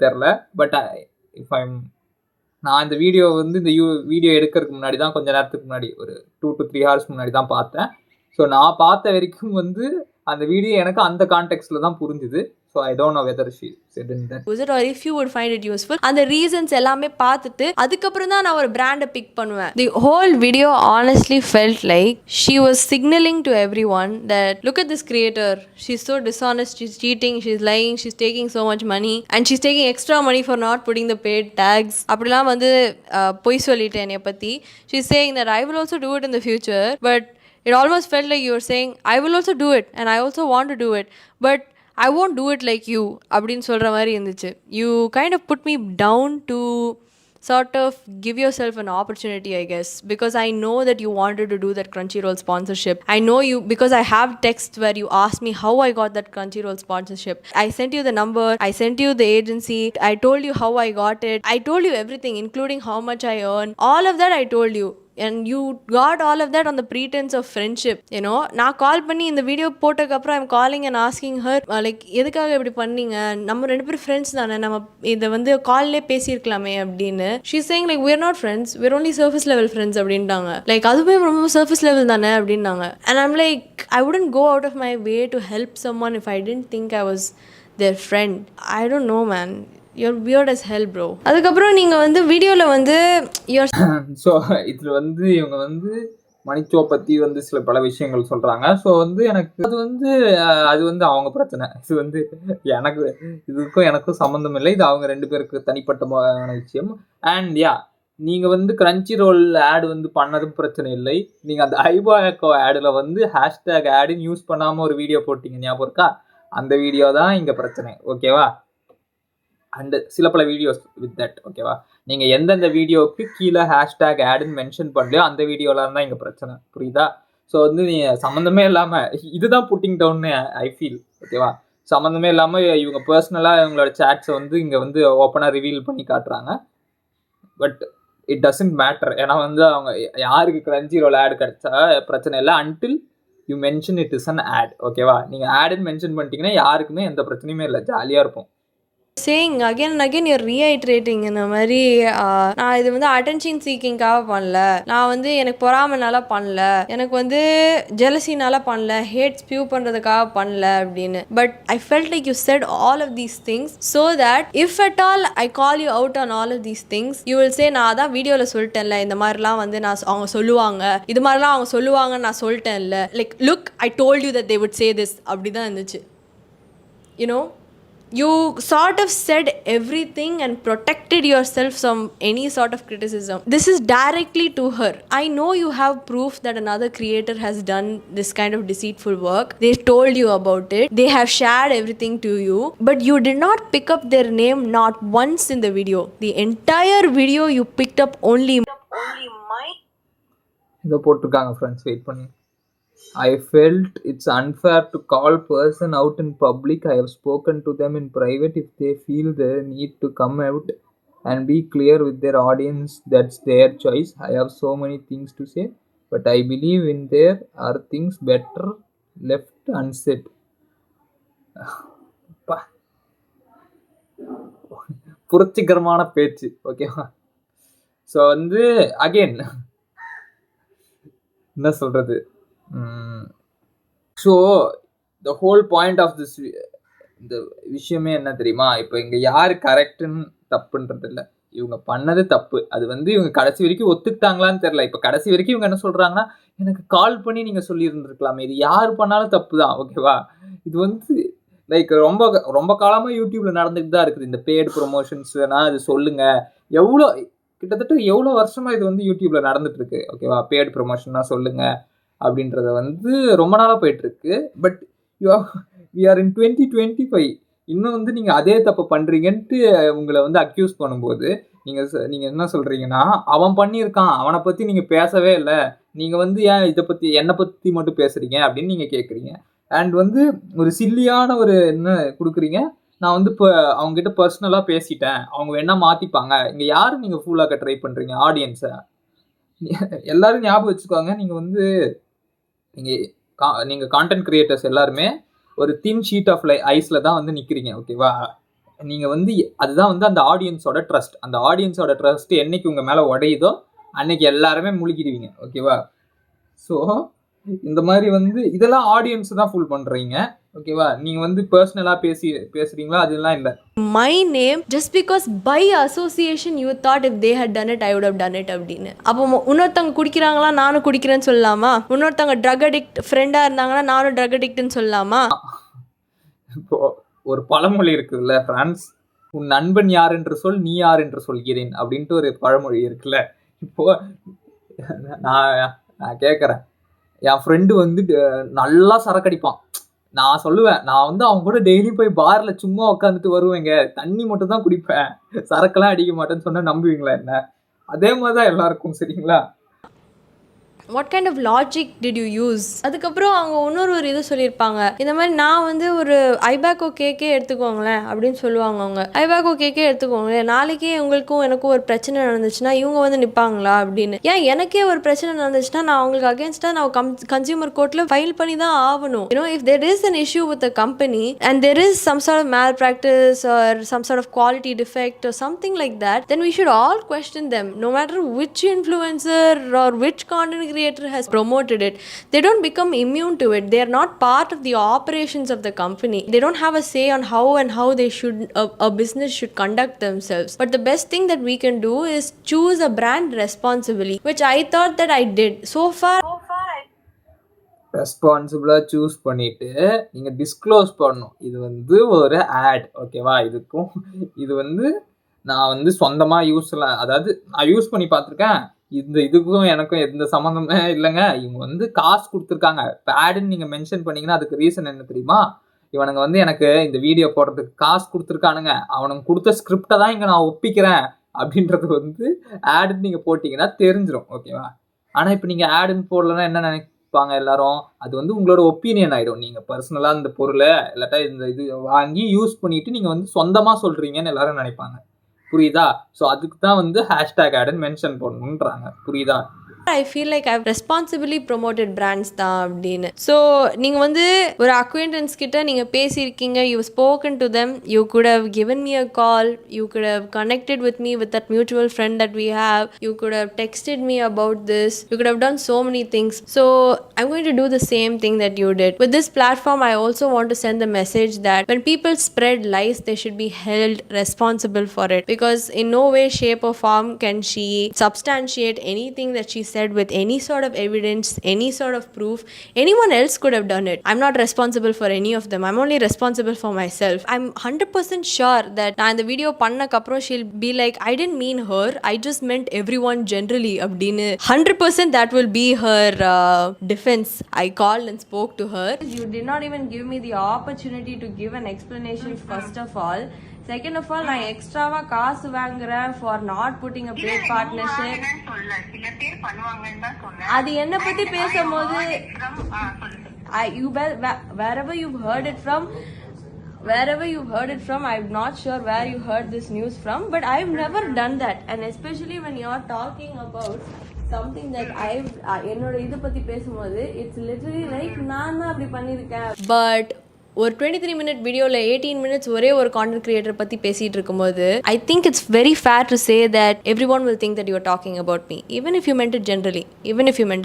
தெரில. பட் இஃப் நான் இந்த வீடியோ வந்து இந்த வீடியோ எடுக்கிறதுக்கு முன்னாடி தான், கொஞ்சம் நேரத்துக்கு முன்னாடி, ஒரு 2 to 3 hours முன்னாடி தான் பார்த்தேன். ஸோ நான் பார்த்த வரைக்கும் வந்து அந்த வீடியோ எனக்கு அந்த கான்டெக்ஸ்டில் தான் புரிஞ்சுது. So so I don't know whether she said in that use it or if you would find it useful. அந்த ரீசன்ஸ் எல்லாமே பார்த்துட்டு அதுக்கப்புறம் தான் நான் ஒரு பிராண்டை பிக் பண்ணுவேன். The whole video honestly felt like she was signaling to everyone that look at this creator, she's so dishonest, she's cheating, she's lying, she's taking so much money and she's taking extra money for not putting the paid tags. அப்படிலாம் வந்து பொய் சொல்லிட்டேன் என்னைய பற்றி. She's saying that I will also do it in the future, but it almost felt like you were saying I will also do it and I also want to do it, but I won't do it like you அப்படின்னு சொல்கிற மாதிரி இருந்துச்சு. You kind of put me down to sort of give yourself an opportunity, I guess, because I know that you wanted to do that Crunchyroll sponsorship. I know you because I have texts where you asked me how I got that Crunchyroll sponsorship. I sent you the number, I sent you the agency, I told you how I got it, I told you everything including how much I earn. All of that I told you. And you got all of that on the pretense of friendship, you know. நான் கால் பண்ணி இந்த video போட்டதுக்கப்புறம் I'm calling and asking her like எதுக்காக இப்படி பண்ணீங்க, நம்ம 2 பேரும் friends தானே, நம்ம இதை வந்து கால்லே பேசியிருக்கலாமே அப்படின்னு. She saying like we're not friends, we're only surface level friends அப்படின்ட்டாங்க. லைக் அதுவே ரொம்ப சர்ஃபேஸ் லெவல் தானே அப்படின்னாங்க. And I'm like I wouldn't go out of my way to help someone if I didn't think I was their friend. I don't know, man. You're weird as hell, bro. அதுக்கப்புறம் நீங்கள் வந்து வீடியோவில் வந்து so இதில் வந்து இவங்க வந்து மணிச்சோ பற்றி வந்து சில பல விஷயங்கள் சொல்கிறாங்க. ஸோ வந்து எனக்கு அது வந்து அவங்க பிரச்சனை. இது வந்து எனக்கும் சம்மந்தம் இல்லை. இது அவங்க 2 பேருக்கு தனிப்பட்டமான விஷயம். அண்ட் நீங்கள் வந்து Crunchyroll ஆட் வந்து பண்ணதும் பிரச்சனை இல்லை. நீங்கள் அந்த ஐபாயக்கோ ஆடில் வந்து ஹேஷ்டேக் ஆடுன்னு யூஸ் பண்ணாமல் ஒரு வீடியோ போட்டிங்க, ஞாபகம் இருக்கா? அந்த வீடியோ தான் இங்கே பிரச்சனை, ஓகேவா? அண்ட் சில பல வீடியோஸ் வித் தட், ஓகேவா? நீங்கள் எந்தெந்த வீடியோவுக்கு கீழே ஹேஷ்டேக் ஆடுன்னு மென்ஷன் பண்ணலையோ அந்த வீடியோலாம் தான் இங்கே பிரச்சனை, புரியுதா? ஸோ வந்து நீ சம்மந்தமே இல்லாமல் இதுதான் புட்டிங் டவுன்னு ஐ ஃபீல், ஓகேவா? சம்மந்தமே இல்லாமல் இவங்க பர்சனலாக இவங்களோட சேட்ஸை வந்து இங்கே வந்து ஓப்பனாக ரிவீல் பண்ணி காட்டுறாங்க. But it doesn't matter. ஏன்னா வந்து அவங்க யாருக்கு Crunchyroll ஆட் கிடச்சா பிரச்சனை இல்லை until you mention it is an ad, ஓகேவா? நீங்கள் ஆடுன்னு மென்ஷன் பண்ணிட்டீங்கன்னா யாருக்குமே எந்த பிரச்சனையுமே இல்லை, ஜாலியாக இருப்போம். saying again and again you're reiterating இந்த மாதிரி நான் இது வந்து அட்டென்ஷன் சீக்கிங்காக பண்ணல, நான் வந்து எனக்கு பொறாமனால பண்ணல, எனக்கு வந்து ஜெலசினால பண்ணல, ஹேட் ஸ்பியூ பண்ணுறதுக்காக பண்ணல அப்படின்னு. But I felt like you said all of these things so that if at all I call you out on all of these things you will say நான் அதான் வீடியோவில் சொல்லிட்டேன்ல, இந்த மாதிரிலாம் வந்து அவங்க சொல்லுவாங்க, இது மாதிரிலாம் அவங்க சொல்லுவாங்கன்னு நான் சொல்லிட்டேன்ல, like look I told you that they would say this அப்படி தான் இருந்துச்சு. You know you sort of said everything and protected yourself from any sort of criticism. This is directly to her. I know you have proof that another creator has done this kind of deceitful work. They told you about it, they have shared everything to you, but you did not pick up their name not once in the video. The entire video you picked up only my இதை போட்டிருக்காங்க friends, wait பண்ணி. I felt it's unfair to call person out in public. I have spoken to them in private. If they feel the need to come out and be clear with their audience, that's their choice. I have so many things to say, but I believe in there are things better left unsaid. புரட்சிகரமான பேச்சு, ஓகேவா? So வந்து again என்ன சொல்றது, so the whole point of this இந்த விஷயமே என்ன தெரியுமா? இப்போ இங்கே யார் கரெக்டுன்னு தப்புன்றது இல்லை, இவங்க பண்ணது தப்பு. அது வந்து இவங்க கடைசி வரைக்கும் ஒத்துக்கிட்டாங்களான்னு தெரில. இப்போ கடைசி வரைக்கும் இவங்க என்ன சொல்கிறாங்கன்னா, எனக்கு கால் பண்ணி நீங்கள் சொல்லியிருந்துருக்கலாமே, இது யார் பண்ணாலும் தப்பு தான், ஓகேவா? இது வந்து லைக் ரொம்ப ரொம்ப காலமாக யூடியூப்பில் நடந்துட்டு தான் இருக்குது. இந்த பெய்டு ப்ரொமோஷன்ஸ் வேணால் அது சொல்லுங்கள். கிட்டத்தட்ட எவ்வளோ வருஷமாக இது வந்து யூடியூப்பில் நடந்துட்டுருக்கு, ஓகேவா? பெய்டு ப்ரொமோஷன்னா சொல்லுங்கள் அப்படின்றத வந்து ரொம்ப நாளாக போயிட்டுருக்கு. பட் வி ஆர் இன் 2025. இன்னும் வந்து நீங்கள் அதே தப்பு பண்ணுறீங்கன்ட்டு உங்களை வந்து அக்யூஸ் பண்ணும்போது நீங்கள் என்ன சொல்கிறீங்கன்னா, அவன் பண்ணியிருக்கான், அவனை பற்றி நீங்கள் பேசவே இல்லை, நீங்கள் வந்து ஏன் இதை பற்றி என்னை பற்றி மட்டும் பேசுகிறீங்க அப்படின்னு நீங்கள் கேட்குறீங்க. அண்ட் வந்து ஒரு சில்லியான ஒரு என்ன கொடுக்குறீங்க, நான் வந்து இப்போ அவங்ககிட்ட பர்சனலாக பேசிட்டேன், அவங்க வேணால் மாற்றிப்பாங்க. இங்கே யாரும் நீங்கள் ஃபுல்லாக ட்ரை பண்ணுறீங்க ஆடியன்ஸை. எல்லோரும் ஞாபகம் வச்சுக்கோங்க, நீங்கள் கான்டென்ட் கிரியேட்டர்ஸ் எல்லாருமே ஒரு தின் ஷீட் ஆஃப் ஐஸில் தான் வந்து நிற்கிறீங்க, ஓகேவா? நீங்கள் வந்து அதுதான் வந்து அந்த ஆடியன்ஸோட ட்ரஸ்ட். அந்த ஆடியன்ஸோட ட்ரஸ்ட் என்னைக்கு உங்கள் மேலே உடையுதோ அன்னைக்கு எல்லாருமே முழுகிடுவீங்க, ஓகேவா? ஸோ இந்த மாதிரி வந்து இதெல்லாம் ஆடியன்ஸ் தான் ஃபுல் பண்ணுறீங்க, ஓகேவா? நீங்க வந்து பர்சனலா பேசுறீங்களா? அதெல்லாம் இல்ல. My name just because by association you thought if they had done it I would have done it அப்படின்னு. அப்போ இன்னொருத்தவங்க குடிக்கிறாங்களா நானும் குடிக்கிறேன்னு சொல்லலாமா? இன்னொருத்தவங்க ட்ரக் அடிக்ட் ஃப்ரெண்டா இருந்தாங்கன்னா நானும் ட்ரக் அடிக்ட்னு சொல்லலாமா? இப்போ ஒரு பழமொழி இருக்குல்ல பிரான்ஸ், உன் நண்பன் யார் என்று சொல், நீ யார் என்று சொல்கிறேன் அப்படின்ட்டு ஒரு பழமொழி இருக்குல்ல. இப்போ நான் நான் கேட்கறேன், என் ஃப்ரெண்டு வந்து நல்லா சரக்கு அடிப்பான். நான் சொல்லுவேன், நான் வந்து அவன் கூட டெய்லி போய் பார்ல சும்மா உட்காந்துட்டு வருவேங்க. தண்ணி மட்டும் தான் குடிப்பேன். சரக்கெல்லாம் அடிக்க மாட்டேன்னு சொன்னா நம்புவீங்களா என்ன? அதே மாதிரி தான் எல்லாருக்கும். சரிங்களா? What kind of logic did you use? அதுக்கப்புறம் அவங்க இன்னொரு இது சொல்லியிருப்பாங்க, இந்த மாதிரி நான் வந்து ஒரு ஐபேக்கோ கேக்கே எடுத்துக்கோங்களேன் அப்படின்னு சொல்லுவாங்க. அவங்க ஐபேக்கோ கேக்கே எடுத்துக்கோங்களேன், நாளைக்கே உங்களுக்கும் எனக்கும் ஒரு பிரச்சனை நடந்துச்சுன்னா இவங்க வந்து நிற்பாங்களா அப்படின்னு. ஏன் எனக்கே ஒரு பிரச்சனை நடந்துச்சுன்னா நான் அவங்களுக்கு அகேன்ஸ்டாக நான் கன்சியூமர் கோர்ட்டில் ஃபைல் பண்ணி தான் ஆகணும். You know if there is an issue with a company and there is some sort of malpractice or some sort of quality defect or something like that, then we should all question them, no matter which influencer or which content creator has promoted it. They don't become immune to it. They are not part of the operations of the company. They don't have a say on how they should a business should conduct themselves. But the best thing that we can do is choose a brand responsibly, which I thought that I did so far. ரெஸ்பான்சிபிளா choose பண்ணிட்டு நீங்க disclose பண்ணணும். இது வந்து ஒரு add. ஓகேவா? இதுக்கும் இது வந்து நான் வந்து சொந்தமா அதாவது நான் யூஸ் பண்ணி பார்த்துருக்கேன். இதுக்கும் எனக்கும் எந்த சம்மந்தமே இல்லைங்க. இவங்க வந்து காசு கொடுத்துருக்காங்க. ஆடுன்னு நீங்க மென்ஷன் பண்ணீங்கன்னா அதுக்கு ரீசன் என்ன தெரியுமா? இவனுங்க வந்து எனக்கு இந்த வீடியோ போடுறதுக்கு காசு கொடுத்துருக்கானுங்க. அவனுங்க கொடுத்த ஸ்கிரிப்டை தான் இங்க நான் ஒப்பிக்கிறேன் அப்படின்றது வந்து ஆடுன்னு நீங்க போட்டீங்கன்னா தெரிஞ்சிடும். ஓகேவா? ஆனா இப்ப நீங்க ஆடுன்னு போடலன்னா என்ன நினைப்பாங்க எல்லாரும்? அது வந்து உங்களோட ஒப்பீனியன் ஆயிடும். நீங்க பர்சனலா இந்த பொருளை இல்லாட்டா இந்த இது வாங்கி யூஸ் பண்ணிட்டு நீங்க வந்து சொந்தமா சொல்றீங்கன்னு எல்லாரும் நினைப்பாங்க. புரியுதா? ஸோ அதுக்கு தான் வந்து ஹேஷ்டேக் ஆடுன்னு மென்ஷன் பண்ணணுன்றாங்க. புரியுதா? I feel like I've responsibly promoted brands தான் அப்படின்னு. ஸோ நீங்கள் வந்து ஒரு அக்வைண்டன்ஸ் கிட்ட நீங்கள் பேசியிருக்கீங்க, you spoken to them, you could have given me a call, you could have connected with me with that mutual friend that we have, you could have texted me about this, you could have done so many things. So I'm going to do the same thing that you did. With this platform, I also want to send the message that when people spread lies, they should be held responsible for it, because in no way, shape or form can she substantiate anything that she said with any sort of evidence, any sort of proof. Anyone else could have done it. I'm not responsible for any of them. I'm only responsible for myself. I'm 100% sure that நான் இந்த video பண்ணக்கப்புறம் she'll be like, I didn't mean her, I just meant everyone generally அப்படின்னு 100% that will be her defense. I called and spoke to her. You did not even give me the opportunity to give an explanation first of all. Second of all, நான் எக்ஸ்ட்ராவா காசு வாங்குறேன் for not putting a paid partnership. அது என்ன பத்தி பேசும்போது wherever you've heard it from, I'm not sure where you heard this news from, but I've never done that. And especially when you're talking about something that என்னோட இது பத்தி பேசும்போது it's literally like நான் தான் அப்படி பண்ணியிருக்கேன். But ஒரு 23-minute வீடியோவில் 18 minutes ஒரே ஒரு கான்டென்ட் கிரியேட்டர் பற்றி பேசிகிட்டு இருக்கும்போது I think it's very fair to say that everyone will think that you are talking about me, even if you meant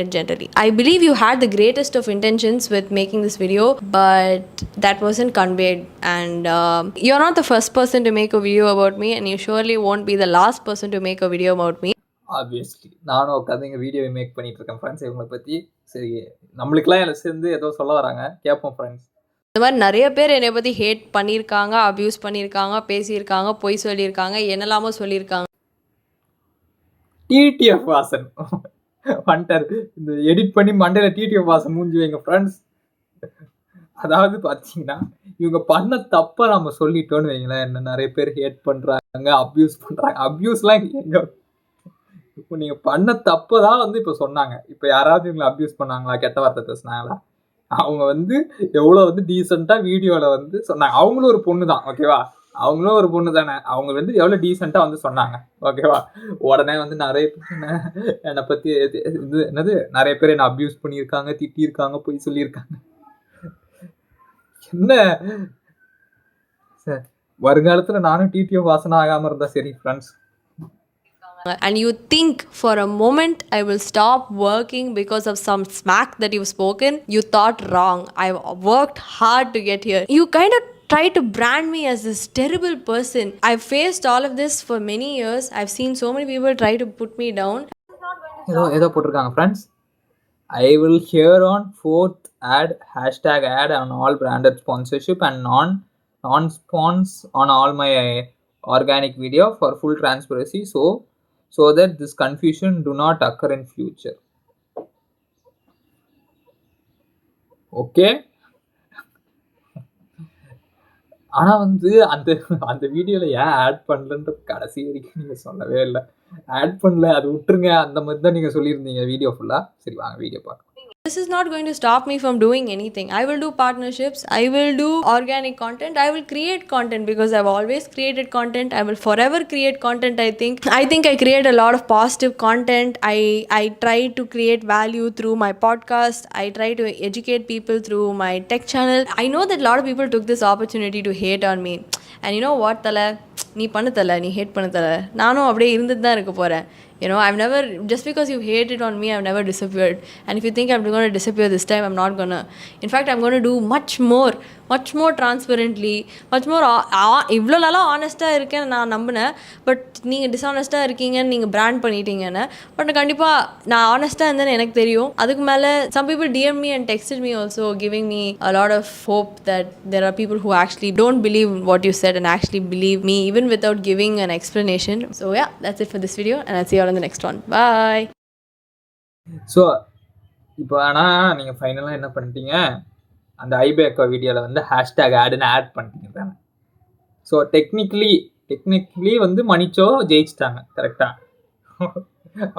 it generally. I believe you had the greatest of intentions with making this video, but that wasn't conveyed, and you're not the first person to make a video about me, and you surely won't be the last person to make a video about me. Obviously நானும் உட்காந்து இங்கே video make பண்ணிட்டு இருக்கேன் friends இவங்களை பற்றி. சரி, நம்மளுக்கெல்லாம் எல்லாம் சேர்ந்து ஏதோ சொல்ல வராங்க, கேட்போம் ஃப்ரெண்ட்ஸ். இந்த மாதிரி நிறைய பேர் என்னை பற்றி ஹேட் பண்ணியிருக்காங்க, அப்யூஸ் பண்ணியிருக்காங்க, பேசியிருக்காங்க, பொய் சொல்லியிருக்காங்க, என்னெல்லாமோ சொல்லியிருக்காங்க. டிடிஎஃப் வாசன் வந்துட்டார். இந்த எடிட் பண்ணி மண்டையில் டிடிஎஃப் வாசன் மூஞ்சி வைங்க ஃப்ரெண்ட்ஸ். அதாவது பார்த்தீங்கன்னா இவங்க பண்ண தப்பை நம்ம சொல்லிட்டோன்னு வைங்களேன், என்ன நிறைய பேர் ஹேட் பண்ணுறாங்க, அப்யூஸ் பண்ணுறாங்க. அப்யூஸ்லாம் எங்க? இப்போ நீங்கள் பண்ண தப்பை தான் வந்து இப்போ சொன்னாங்க. இப்போ யாராவது இவங்களை அப்யூஸ் பண்ணாங்களா, கெட்ட வார்த்தை பேசுனாங்களா? அவங்க வந்து எவ்வளோ வந்து டீசெண்டாக வீடியோவில் வந்து சொன்னாங்க. அவங்களும் ஒரு பொண்ணு தான், ஓகேவா? அவங்களும் ஒரு பொண்ணு தானே. அவங்க வந்து எவ்வளோ டீசெண்டாக வந்து சொன்னாங்க, ஓகேவா? உடனே வந்து நிறைய பேர் என்னை பற்றி இது என்னது நிறைய பேர் என்னை அப்யூஸ் பண்ணியிருக்காங்க, திட்டியிருக்காங்க, பொய் சொல்லியிருக்காங்க. என்ன சார், வருங்காலத்தில் நானும் டிடிஎஃப் வாசனை ஆகாமல் இருந்தால் சரி friends. and you think for a moment I will stop working because of some smack that you've spoken, you thought wrong. I've worked hard to get here. You kind of try to brand me as this terrible person. I've faced all of this for many years. I've seen so many people try to put me down. ஏதோ போட்டிருக்காங்க friends. I will here on fourth add hashtag ad on all branded sponsorship and non-spons on all my organic video for full transparency, so that this confusion do not occur in future. Okay. ஆனால் வந்து அந்த வீடியோவில் ஏன் add பண்ணலன்றது கடைசி வரைக்கும் நீங்கள் சொல்லவே இல்லை. ஆட் பண்ணல, அது விட்டுருங்க, அந்த மாதிரி தான் நீங்கள் சொல்லியிருந்தீங்க வீடியோ ஃபுல்லாக. சரி வாங்க வீடியோ பார்க்கலாம். This is not going to stop me from doing anything. I will do partnerships. I will do organic content. I will create content because I've always created content. I will forever create content, I think. I create a lot of positive content. I try to create value through my podcast. I try to educate people through my tech channel. I know that a lot of people took this opportunity to hate on me. And you know what, Tala? நீ பண்ண தலை, நீ had பண்ண தலை, நானும் அப்படியே இருந்துட்டு தான் இருக்க போகிறேன். I've never, just because you hated on me, I've never disappeared. And if you think I'm going to disappear this time, I'm not going to. In fact, I'm going to do much more transparently, much more இவ்வளோ நல்லா ஆனஸ்ட்டாக இருக்கேன்னு நான் நம்பினேன். But நீங்கள் டிஸ்ஆனஸ்ட்டாக இருக்கீங்கன்னு நீங்கள் brand பண்ணிட்டீங்கன்னு. But கண்டிப்பாக நான் ஆனஸ்ட்டாக இருந்தேன்னு எனக்கு தெரியும். அதுக்கு மேலே some people DM me and texted me also, giving me a lot of hope that there are people who actually don't believe what you said and actually believe me even without giving an explanation. So yeah, that's it for this video and I'll see you all in the next one. Bye. So இப்போ ஆனால் நீங்கள் ஃபைனலாக என்ன பண்ணிட்டீங்க, அந்த ஐபேக்கோ வீடியோவில் வந்து hashtag ஆடுன்னு ஆட் பண்ணிட்டீங்க தானே. ஸோ டெக்னிக்கலி வந்து மணிச்சோ ஜெயிச்சிட்டாங்க கரெக்டாக.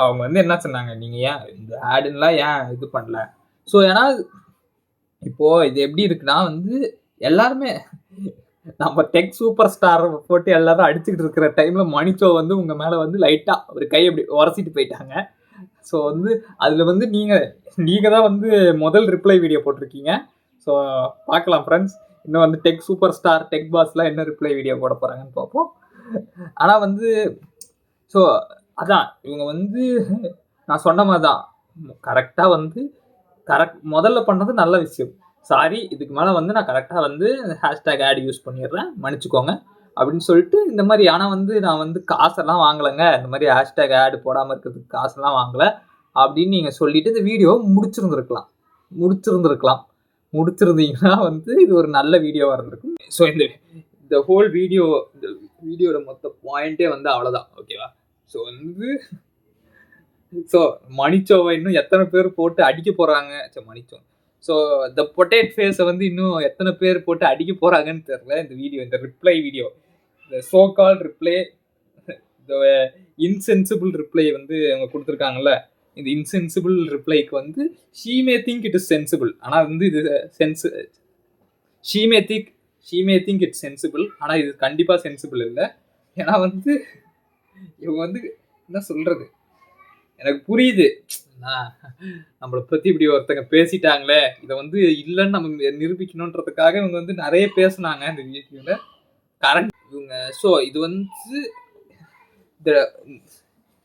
அவங்க வந்து என்ன சொன்னாங்க, நீங்கள் ஏன் இந்த ஆடுன்னெலாம் ஏன் இது பண்ணல. ஸோ ஏன்னா இப்போது இது எப்படி இருக்குன்னா வந்து எல்லாருமே நம்ம டெக் சூப்பர் ஸ்டார் போட்டு எல்லாரும் அடிச்சுக்கிட்டு இருக்கிற டைமில் மணிச்சோ வந்து உங்கள் மேலே வந்து லைட்டாக ஒரு கை அப்படி உரசிட்டு போயிட்டாங்க. ஸோ வந்து அதில் வந்து நீங்கள் தான் வந்து முதல் ரிப்ளை வீடியோ போட்டிருக்கீங்க. ஸோ பார்க்கலாம் ஃப்ரெண்ட்ஸ், இன்னும் வந்து டெக் சூப்பர் ஸ்டார் டெக் பாஸ்லாம் என்ன ரிப்ளை வீடியோ போட போகிறாங்கன்னு பார்ப்போம். ஆனால் வந்து ஸோ அதான் இவங்க வந்து நான் சொன்ன மாதிரி தான் கரெக்டாக வந்து முதல்ல பண்ணது நல்ல விஷயம். சாரி, இதுக்கு மேலே வந்து நான் கரெக்டாக வந்து ஹேஷ்டேக் ஆட் யூஸ் பண்ணிடுறேன், மன்னிச்சுக்கோங்க அப்படின்னு சொல்லிட்டு இந்த மாதிரி. ஆனால் வந்து நான் வந்து காசெல்லாம் வாங்கலைங்க, இந்த மாதிரி ஹேஷ்டேக் ஆட் போடாமல் இருக்கிறதுக்கு காசெல்லாம் வாங்கலை அப்படின்னு நீங்கள் சொல்லிவிட்டு இந்த வீடியோ முடிச்சிருந்தீங்கன்னா வந்து இது ஒரு நல்ல வீடியோவாக இருந்திருக்கும். ஸோ இந்த ஹோல் வீடியோட மொத்த பாயிண்ட்டே வந்து அவ்வளோதான். ஓகேவா? ஸோ வந்து மணிச்சோவை இன்னும் எத்தனை பேர் போட்டு அடிக்க போகிறாங்க. ஸோ இந்த பொட்டேட் ஃபேஸை வந்து இன்னும் எத்தனை பேர் போட்டு அடிக்க போகிறாங்கன்னு தெரியல. இந்த ரிப்ளை வீடியோ, இந்த சோ கால் ரிப்ளை, இந்த இன்சென்சிபிள் ரிப்ளை வந்து அவங்க கொடுத்துருக்காங்கல்ல, இந்த இன்சென்சிபிள் ரிப்ளைக்கு வந்து she may think it is sensible, ஆனால் வந்து இது she may think it's sensible, ஆனால் இது கண்டிப்பாக சென்சிபிள் இல்லை. ஏன்னா வந்து இவங்க வந்து என்ன சொல்கிறது, எனக்கு புரியுது, நம்மளை பற்றி இப்படி ஒருத்தங்க பேசிட்டாங்களே, இதை வந்து இல்லைன்னு நம்ம நிரூபிக்கணுன்றதுக்காக இவங்க வந்து நிறைய பேசுனாங்க இந்த வீடியோவில் கரண்ட் இவங்க. ஸோ இது வந்து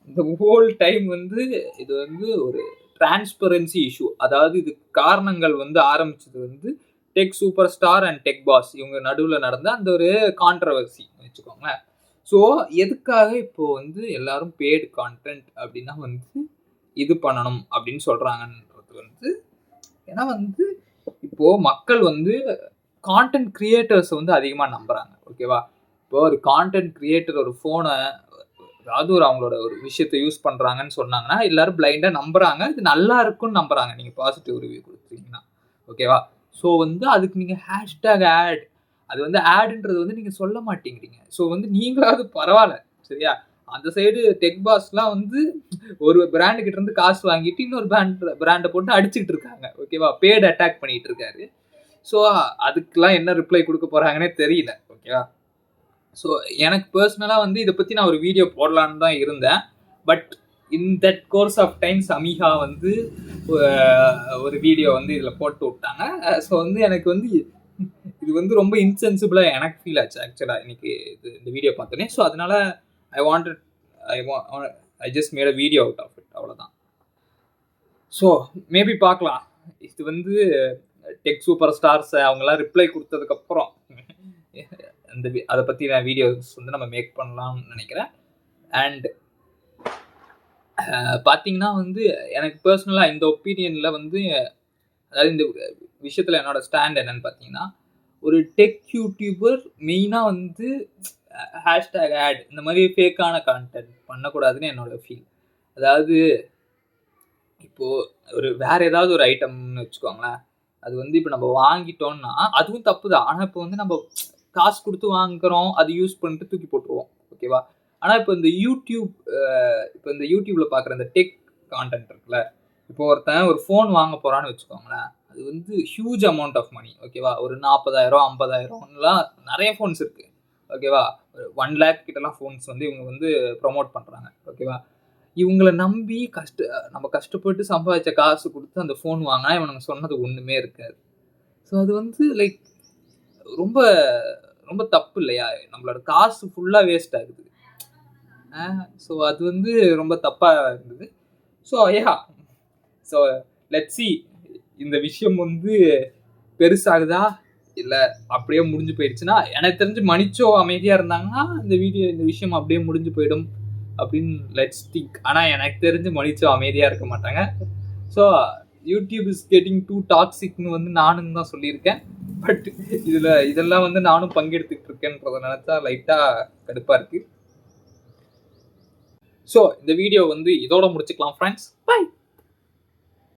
இந்த ஹோல் டைம் வந்து இது வந்து ஒரு டிரான்ஸ்பரன்சி இஷ்யூ. அதாவது இது காரணங்கள் வந்து ஆரம்பிச்சது வந்து tech super star and tech pass இவங்க நடுவில் நடந்த அந்த ஒரு கான்ட்ரவர்சி வச்சுக்கோங்களேன். ஸோ எதுக்காக இப்போது வந்து எல்லாரும் பேட் கான்டென்ட் அப்படின்னா வந்து இது பண்ணணும் அப்படின்னு சொல்கிறாங்கன்றது வந்து, ஏன்னா வந்து இப்போது மக்கள் வந்து கான்டென்ட் கிரியேட்டர்ஸை வந்து அதிகமாக நம்புகிறாங்க. ஓகேவா? இப்போ ஒரு கான்டென்ட் கிரியேட்டர் ஒரு ஃபோனை அதாவது அவங்களோட ஒரு விஷயத்தை யூஸ் பண்ணுறாங்கன்னு சொன்னாங்கன்னா எல்லாரும் பிளைண்டாக நம்புகிறாங்க, இது நல்லா இருக்குன்னு நம்புகிறாங்க. நீங்கள் பாசிட்டிவ் ரிவ்யூ கொடுத்துருக்கீங்கன்னா ஓகேவா? ஸோ வந்து அதுக்கு நீங்கள் ஹேஷ்டேக் ஆட், அது வந்து ஆடுன்றது வந்து நீங்கள் சொல்ல மாட்டேங்கிறீங்க. ஸோ வந்து நீங்களாவது பரவாயில்ல, சரியா? அந்த சைடு டெக் பாஸ்லாம் வந்து ஒரு பிராண்டுக்கிட்ட இருந்து காசு வாங்கிட்டு இன்னொரு பிராண்டை போட்டு அடிச்சுக்கிட்டு இருக்காங்க. ஓகேவா? பேட் அட்டாக் பண்ணிகிட்டு இருக்காரு. ஸோ அதுக்கெலாம் என்ன ரிப்ளை கொடுக்க போகிறாங்கன்னே தெரியல. ஓகேவா? ஸோ எனக்கு பர்சனலாக வந்து இதை பற்றி நான் ஒரு வீடியோ போடலான்னு தான் இருந்தேன். But in that course of time Samiha வந்து ஒரு வீடியோ வந்து இதில் போட்டு விட்டாங்க. ஸோ வந்து எனக்கு வந்து இது வந்து ரொம்ப இன்சென்சிபிளாக எனக்கு ஃபீல் ஆச்சு ஆக்சுவலாக இன்னைக்கு இந்த வீடியோ பார்த்தோன்னே. ஸோ அதனால் I just made a video out of it, அவ்வளோதான். ஸோ மேபி பார்க்கலாம். இது வந்து டெக் சூப்பர் ஸ்டார்ஸ் அவங்கெல்லாம் ரிப்ளை கொடுத்ததுக்கப்புறம் அதை பற்றின வீடியோஸ் வந்து நம்ம மேக் பண்ணலாம்னு நினைக்கிறேன். அண்ட் பார்த்தீங்கன்னா வந்து எனக்கு பர்சனலாக இந்த ஒப்பீனியனில் வந்து, அதாவது இந்த விஷயத்தில் என்னோட ஸ்டாண்ட் என்னன்னு பார்த்தீங்கன்னா, ஒரு டெக் யூடியூபர் மெயினாக வந்து ஹேஷ்டேக் ஆட் இந்த மாதிரி ஃபேக்கான கான்டென்ட் பண்ணக்கூடாதுன்னு என்னோட ஃபீல். அதாவது இப்போது ஒரு வேறு ஏதாவது ஒரு ஐட்டம்னு வச்சுக்கோங்களேன், அது வந்து இப்போ நம்ம வாங்கிட்டோம்னா அதுவும் தப்பு தான். ஆனால் இப்போ வந்து நம்ம காசு கொடுத்து வாங்குகிறோம், அது யூஸ் பண்ணிட்டு தூக்கி போட்டுருவோம், ஓகேவா? ஆனால் இப்போ இந்த யூடியூப்பில் பார்க்குற இந்த டெக் கான்டென்ட் இருக்குல்ல, இப்போ ஒருத்தன் ஒரு ஃபோன் வாங்க போகிறான்னு வச்சுக்கோங்களேன், அது வந்து ஹியூஜ் அமௌண்ட் ஆஃப் மணி, ஓகேவா? ஒரு 40,000 50,000லாம் நிறைய ஃபோன்ஸ் இருக்குது, ஓகேவா? 1 lakh கிட்டலாம் ஃபோன்ஸ் வந்து இவங்க வந்து ப்ரொமோட் பண்ணுறாங்க, ஓகேவா? இவங்களை நம்பி நம்ம கஷ்டப்பட்டு சம்பாதிச்ச காசு கொடுத்து அந்த ஃபோன் வாங்கினா இவனுங்க சொன்னது ஒன்றுமே இருக்காது. ஸோ அது வந்து லைக் ரொம்ப ரொம்ப தப்பு இல்லையா? நம்மளோட காசு ஃபுல்லாக வேஸ்ட் ஆகுது. ஸோ அது வந்து ரொம்ப தப்பாக இருந்தது. ஸோ லெட்ஸ் சி இந்த விஷயம் வந்து பெருசாகுதா இல்லை அப்படியே முடிஞ்சு போயிடுச்சுன்னா, எனக்கு தெரிஞ்சு மணிச்சோ அமைதியாக இருந்தாங்கன்னா இந்த விஷயம் அப்படியே முடிஞ்சு போயிடும் அப்படின்னு லெட்ஸ் திங்க். ஆனால் எனக்கு தெரிஞ்சு மணிச்சோ அமைதியாக இருக்க மாட்டாங்க. So YouTube is getting too டாக்ஸிக்னு வந்து நானும் தான் சொல்லியிருக்கேன். பட் இதெல்லாம் வந்து நானும் பங்கெடுத்துக்கிட்டு இருக்கேன்றதை நினச்சா லைட்டாக கடுப்பாக இருக்குது. ஸோ இந்த வீடியோ வந்து இதோட முடிச்சுக்கலாம் ஃப்ரெண்ட்ஸ். பை.